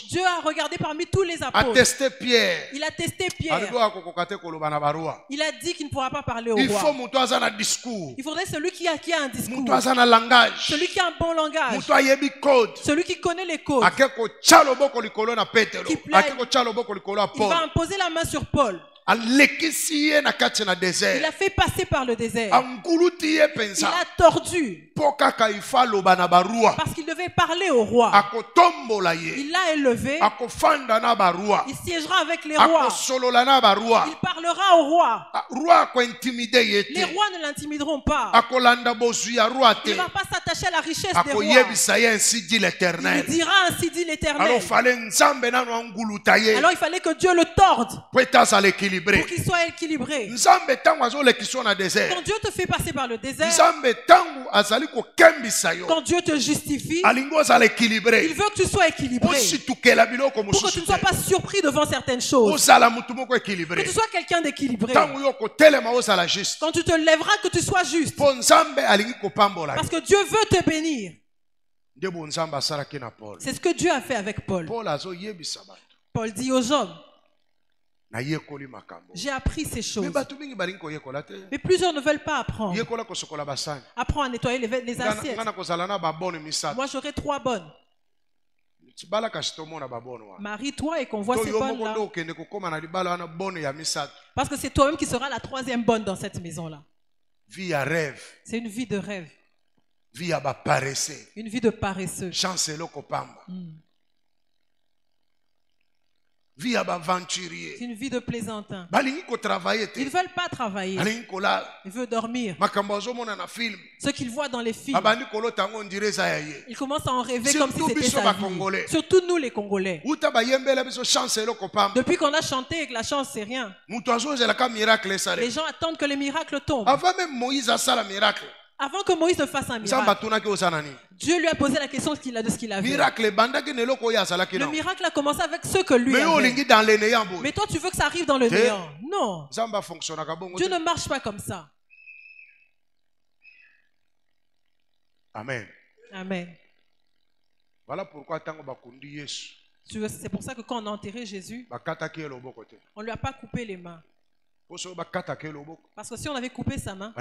Dieu a regardé parmi tous les apôtres. Il a testé Pierre. Il a dit qu'il ne pourra pas parler au roi. Il faudrait celui qui a un discours. Celui qui a un bon langage. Celui qui connaît les codes. Il va imposer la main sur Paul. Il a fait passer par le désert. Il a tordu. Parce qu'il devait parler au roi. Il l'a élevé. Il siégera avec les rois. Il parlera au roi. Les rois ne l'intimideront pas. Il ne va pas s'attacher à la richesse des rois. Il dira ainsi dit l'Éternel. Alors il fallait que Dieu le torde pour qu'il soit équilibré. Quand Dieu te fait passer par le désert, quand Dieu te justifie, il veut que tu sois équilibré pour que tu ne sois pas surpris devant certaines choses, que tu sois quelqu'un d'équilibré. Quand tu te lèveras, que tu sois juste, parce que Dieu veut te bénir. C'est ce que Dieu a fait avec Paul. Paul dit aux hommes, j'ai appris ces choses. Mais plusieurs ne veulent pas apprendre. Apprends à nettoyer les assiettes. Moi, j'aurai 3 bonnes. Marie-toi et qu'on voit ces bonnes-là. Parce que c'est toi-même qui seras la 3e bonne dans cette maison-là. C'est une vie de rêve. Une vie de paresseux. C'est une vie de plaisantin. Ils ne veulent pas travailler. Ils veulent dormir. Ce qu'ils voient dans les films, ils commencent à en rêver comme si c'était sa vie. Surtout nous les Congolais. Depuis qu'on a chanté et que la chance c'est rien, les gens attendent que les miracles tombent. Avant que Moïse ne fasse un miracle, Dieu lui a posé la question de ce qu'il avait. Le miracle a commencé avec ce que lui avait. Mais toi, tu veux que ça arrive dans le néant. Non. Dieu ne marche pas comme ça. Amen. Amen. Voilà pourquoi c'est pour ça que quand on a enterré Jésus, on ne lui a pas coupé les mains. Parce que si on avait coupé sa main,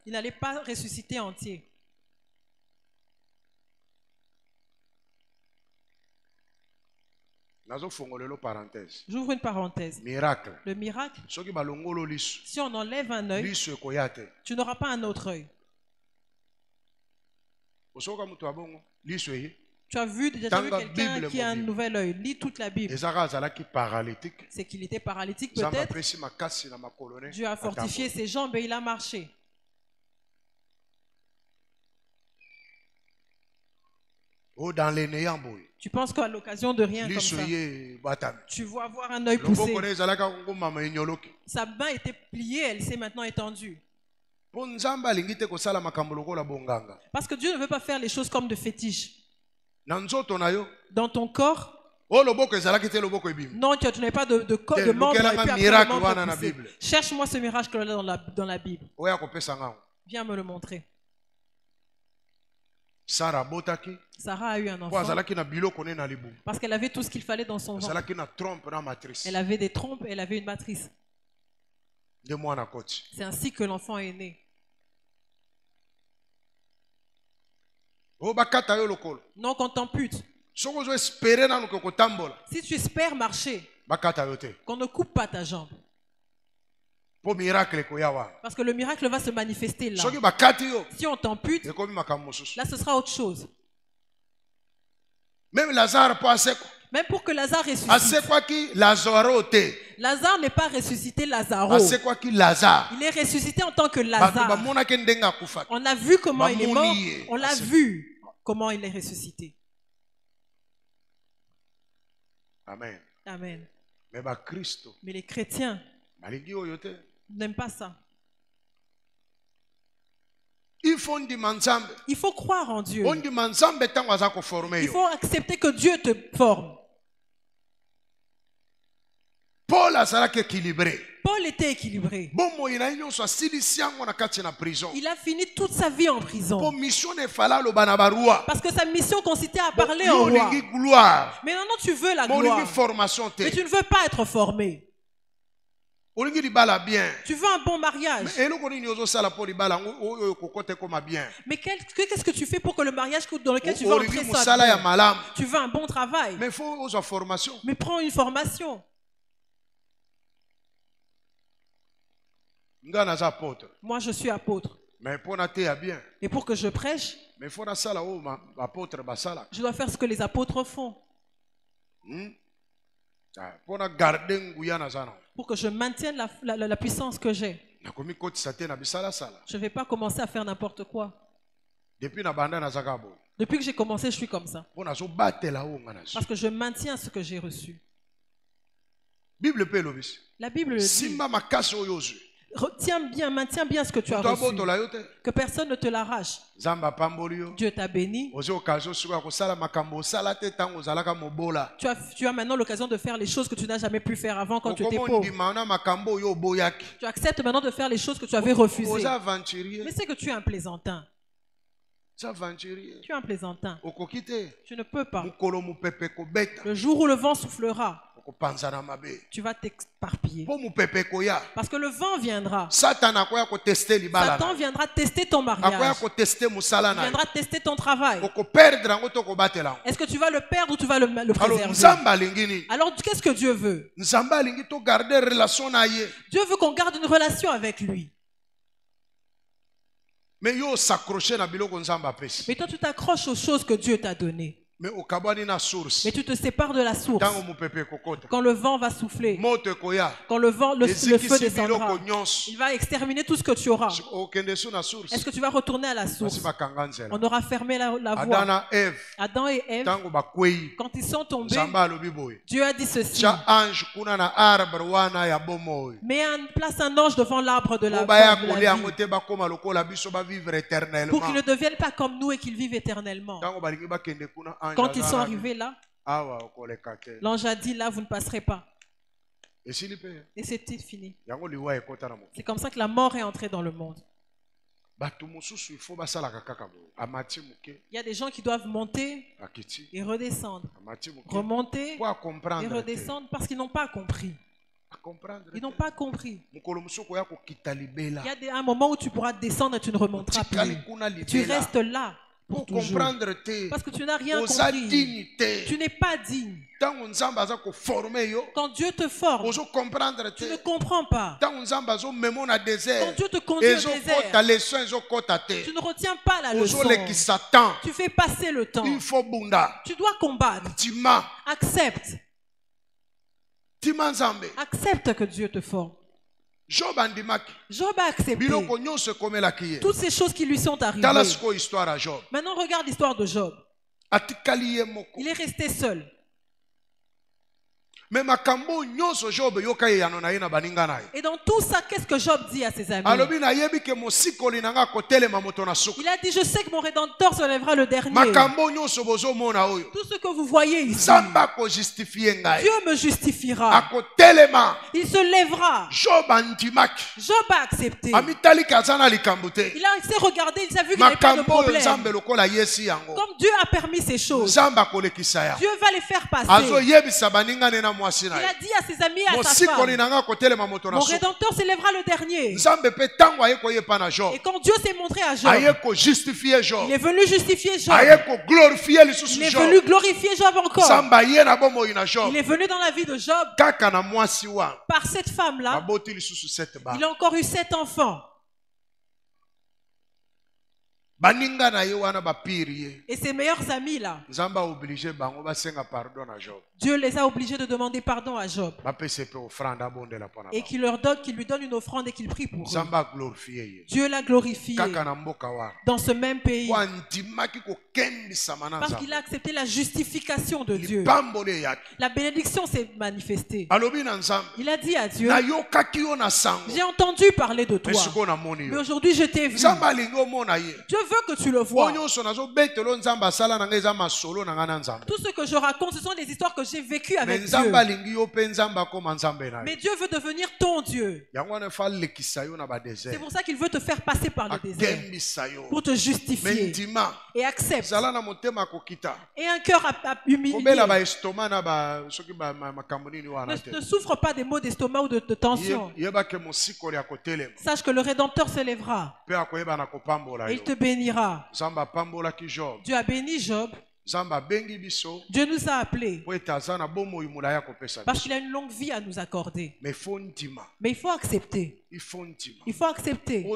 il n'allait pas ressusciter entier. J'ouvre une parenthèse. Le miracle, si on enlève un œil, tu n'auras pas un autre œil. Tu as déjà vu quelqu'un qui a un nouvel œil. Lis toute la Bible. C'est qu'il était paralytique peut-être. Dieu a fortifié ses jambes et il a marché. Dans les néants. Tu penses qu'à l'occasion de rien comme ça, tu vas avoir un œil poussé. Sa main était pliée, elle s'est maintenant étendue. Parce que Dieu ne veut pas faire les choses comme de fétiches. Dans ton corre, non, tu n'as pas de membre. Cherche-moi ce miracle-là dans la Bible. Viens me le montrer. Sarah a eu un enfant parce qu'elle avait tout ce qu'il fallait dans son ventre. Elle avait des trompes et elle avait une matrice. C'est ainsi que l'enfant est né. Non, qu'on t'ampute. Si tu espères marcher, qu'on ne coupe pas ta jambe. Parce que le miracle va se manifester là. Si on t'ampute, là ce sera autre chose. Même pour que Lazare ressuscite. Lazare n'est pas ressuscité Lazaro. Il est ressuscité en tant que Lazare. On a vu comment il est mort. On l'a vu comment il est ressuscité. Amen. Amen. Mais les chrétiens n'aiment pas ça. Il faut croire en Dieu. Il faut accepter que Dieu te forme. Paul était équilibré. Il a fini toute sa vie en prison. Parce que sa mission consistait à parler au roi. Mais maintenant tu veux la gloire. Mais tu ne veux pas être formé. Tu veux un bon mariage. Mais qu'est-ce que tu fais pour que le mariage dans lequel tu veux entrer soit bien? Tu veux un bon travail. Mais prends une formation. Moi je suis apôtre. Et pour que je prêche, je dois faire ce que les apôtres font. Pour que je maintienne la puissance que j'ai. Je ne vais pas commencer à faire n'importe quoi. Depuis que j'ai commencé, je suis comme ça. Parce que je maintiens ce que j'ai reçu. La Bible dit, retiens bien, maintiens bien ce que tu as reçu. Que personne ne te l'arrache. Dieu t'a béni. Tu as maintenant l'occasion de faire les choses que tu n'as jamais pu faire avant quand tu étais pauvre. Tu acceptes maintenant de faire les choses que tu avais refusées. Mais c'est que tu es un plaisantin. Tu es un plaisantin. Tu ne peux pas. Le jour où le vent soufflera, tu vas t'éparpiller. Parce que le vent viendra. Satan viendra tester ton mariage. Il viendra tester ton travail. Est-ce que tu vas le perdre ou tu vas le préserver? Alors qu'est-ce que Dieu veut? Dieu veut qu'on garde une relation avec lui. Mais toi tu t'accroches aux choses que Dieu t'a données. Mais tu te sépares de la source. Quand le vent va souffler, quand le feu descendra, il va exterminer tout ce que tu auras. Est-ce que tu vas retourner à la source? On aura fermé la voie. Adam et Ève, quand ils sont tombés, Dieu a dit ceci: mets en place un ange devant l'arbre de la vie, pour qu'ils ne deviennent pas comme nous et qu'ils vivent éternellement. Quand ils sont arrivés là, l'ange a dit: là vous ne passerez pas. Et c'était fini. C'est comme ça que la mort est entrée dans le monde. Il y a des gens qui doivent monter et redescendre, remonter et redescendre parce qu'ils n'ont pas compris. Ils n'ont pas compris. Il y a un moment où tu pourras descendre et tu ne remonteras plus. Tu restes là pour comprendre, parce que tu n'as rien compris. Tu n'es pas digne. Quand Dieu te forme, tu ne comprends pas. Quand Dieu te conduit au désert, tu ne retiens pas la leçon. Tu fais passer le temps. Tu dois combattre. Accepte. Accepte que Dieu te forme. Job a accepté toutes ces choses qui lui sont arrivées. Maintenant regarde l'histoire de Job. Il est resté seul. Et dans tout ça, qu'est-ce que Job dit à ses amis? Il a dit: je sais que mon Rédempteur se lèvera le dernier. Tout ce que vous voyez ici, Dieu me justifiera. Il se lèvera. Job a accepté. Il s'est regardé, il a vu qu'il n'y avait pas de problème. Comme Dieu a permis ces choses, Dieu va les faire passer. Il a dit à ses amis et à sa femme: mon Rédempteur s'élèvera le dernier. Et quand Dieu s'est montré à Job, il est venu justifier Job. Il est venu glorifier Job encore. Il est venu dans la vie de Job. Par cette femme-là, il a encore eu 7 enfants. Et ses meilleurs amis là, Dieu les a obligés de demander pardon à Job. Et qu'il lui donne une offrande et qu'il prie pour eux. Dieu l'a glorifié dans ce même pays. Parce qu'il a accepté la justification de Dieu. La bénédiction s'est manifestée. Il a dit à Dieu: j'ai entendu parler de toi, mais aujourd'hui je t'ai vu. Dieu veut que tu le vois. Tout ce que je raconte, ce sont des histoires que j'ai vécues avec Dieu. Mais Dieu veut devenir ton Dieu. C'est pour ça qu'il veut te faire passer par le désert, pour te justifier. Et accepte. Et un cœur humilié. Ne souffre pas des maux d'estomac ou de tension. Sache que le Rédempteur se lèvera et il te bénira. Dieu a béni Job Dieu nous a appelés parce qu'il a une longue vie à nous accorder. Mais il faut accepter. Il faut accepter.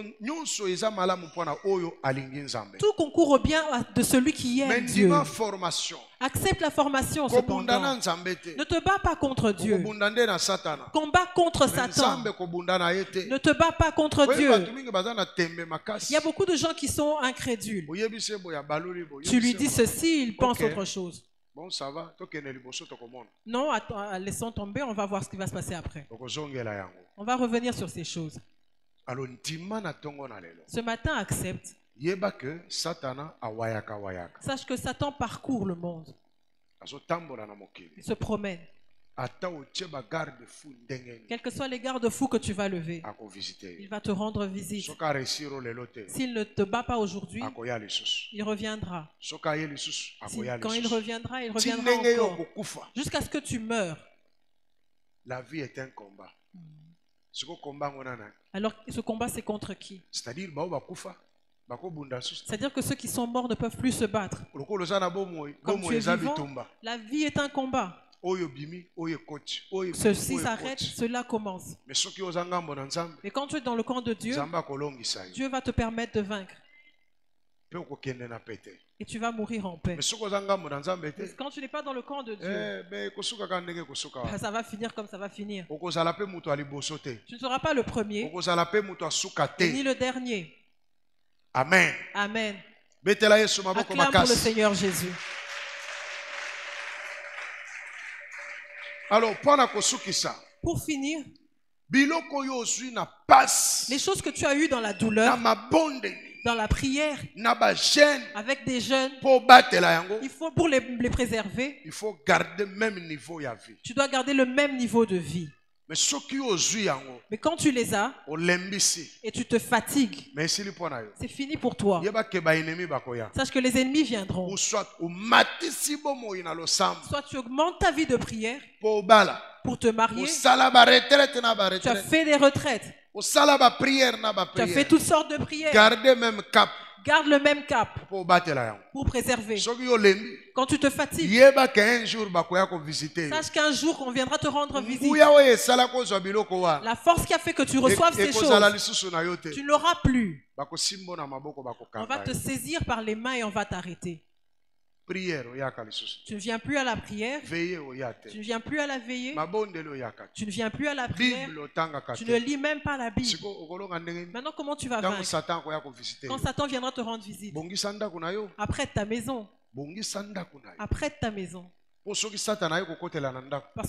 Tout concourt au bien de celui qui aime Dieu. Accepte la formation cependant. Ne te bats pas contre Dieu. Combat contre Satan. Ne te bats pas contre Dieu. Il y a beaucoup de gens qui sont incrédules. Tu lui dis ceci, il pense autre chose. Bon, ça va. Non, laissons tomber, on va voir ce qui va se passer après. On va revenir sur ces choses. Ce matin, accepte. Sache que Satan parcourt le monde. Il se promène. Quels que soient les garde-fous que tu vas lever, il va te rendre visite. S'il ne te bat pas aujourd'hui, il reviendra. Quand il reviendra encore. Jusqu'à ce que tu meurs. La vie est un combat. Alors, ce combat, c'est contre qui? C'est-à-dire que ceux qui sont morts ne peuvent plus se battre. Comme tu es vivant, la vie est un combat. Ceci s'arrête, cela commence. Mais quand tu es dans le camp de Dieu, Dieu va te permettre de vaincre. Et tu vas mourir en paix. Mais quand tu n'es pas dans le camp de Dieu, ça va finir comme ça va finir. Tu ne seras pas le premier, ni le dernier. Amen. Amen. Acclame pour le Seigneur Jésus. Alors, pour finir, les choses que tu as eues dans la douleur, dans la prière, avec des jeunes, il faut pour les préserver, il faut garder le même niveau de vie. Tu dois garder le même niveau de vie. Mais quand tu les as et tu te fatigues, c'est fini pour toi. Sache que les ennemis viendront. Soit tu augmentes ta vie de prière pour te marier. Tu as fait des retraites. Tu as fait toutes sortes de prières. Garde le même cap pour préserver. Quand tu te fatigues, sache qu'un jour on viendra te rendre visite. La force qui a fait que tu reçoives ces choses, tu ne l'auras plus. On va te saisir par les mains et on va t'arrêter. Tu ne viens plus à la prière. Tu ne viens plus à la veillée. Tu ne viens plus à la prière. Tu ne lis même pas la Bible. Maintenant, comment tu vas vaincre? Quand Satan viendra te rendre visite. Apprête ta maison. Apprête ta maison. Parce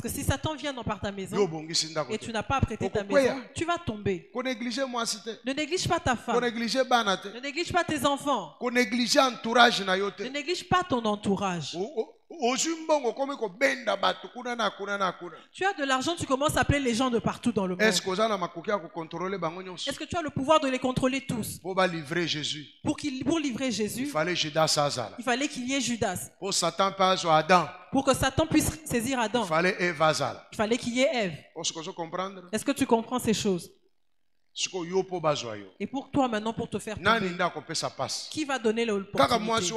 que si Satan vient par ta maison et tu n'as pas apprêté ta maison, tu vas tomber. Ne néglige pas ta femme. Ne néglige pas tes enfants. Ne néglige pas ton entourage. Tu as de l'argent, tu commences à appeler les gens de partout dans le monde. Est-ce que tu as le pouvoir de les contrôler tous? Pour livrer Jésus, il fallait qu'il y ait Judas. Pour que Satan puisse saisir Adam, il fallait qu'il y ait Ève. Est-ce que tu comprends ces choses? Et pour toi maintenant, pour te faire tomber, qui va donner l'opportunité?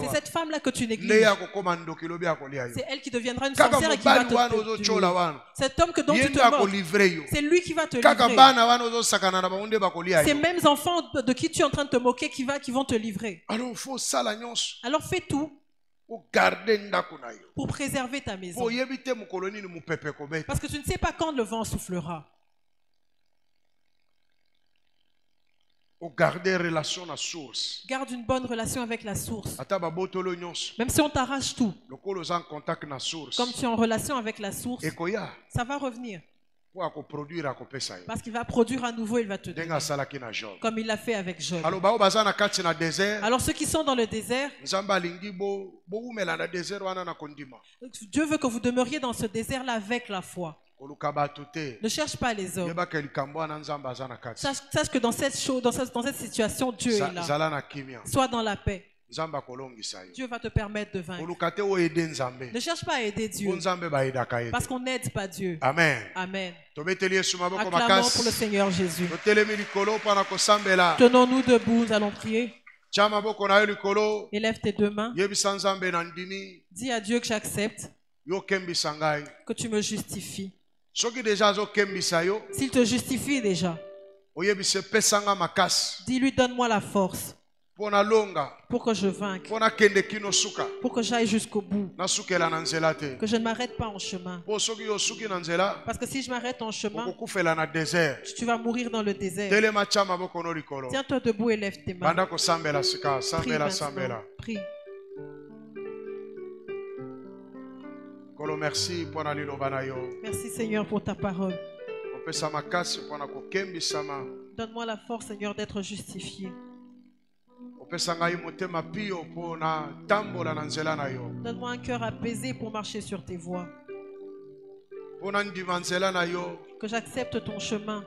C'est cette femme-là que tu négliges. C'est elle qui deviendra une sorcière et qui va te tuer. Cet homme dont tu te moques, c'est lui qui va te livrer. Ces mêmes enfants de qui tu es en train de te moquer qui vont te livrer. Alors fais tout pour préserver ta maison. Parce que tu ne sais pas quand le vent soufflera. Garder relation à source. Garde une bonne relation avec la source. Même si on t'arrache tout, comme tu es en relation avec la source, ça va revenir. Parce qu'il va produire à nouveau, il va te donner. Comme il l'a fait avec Job. Alors ceux qui sont dans le désert, Dieu veut que vous demeuriez dans ce désert-là avec la foi. Ne cherche pas les hommes. Sache que dans cette situation, Dieu est là. Sois dans la paix. Dieu va te permettre de vaincre. Ne cherche pas à aider Dieu. Parce qu'on n'aide pas Dieu. Amen. Amen. Acclamons pour le Seigneur Jésus. Tenons-nous debout, nous allons prier. Élève tes deux mains. Dis à Dieu que j'accepte, que tu me justifies. S'il te justifie déjà, dis-lui, donne-moi la force pour que je vainque, pour que j'aille jusqu'au bout, que je ne m'arrête pas en chemin. Parce que si je m'arrête en chemin, tu vas mourir dans le désert. Tiens-toi debout et lève tes mains. Prie maintenant. Prie. Merci Seigneur pour ta parole. Donne-moi la force Seigneur d'être justifié. Donne-moi un cœur apaisé pour marcher sur tes voies. Que j'accepte ton chemin.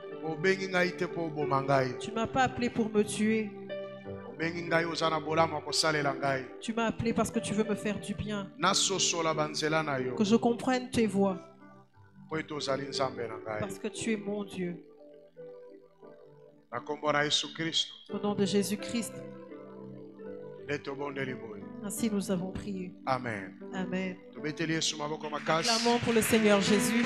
Tu ne m'as pas appelé pour me tuer. Tu m'as appelé parce que tu veux me faire du bien. Que je comprenne tes voies. Parce que tu es mon Dieu. Au nom de Jésus-Christ. Ainsi nous avons prié. Amen. Amen. Clamons pour le Seigneur Jésus.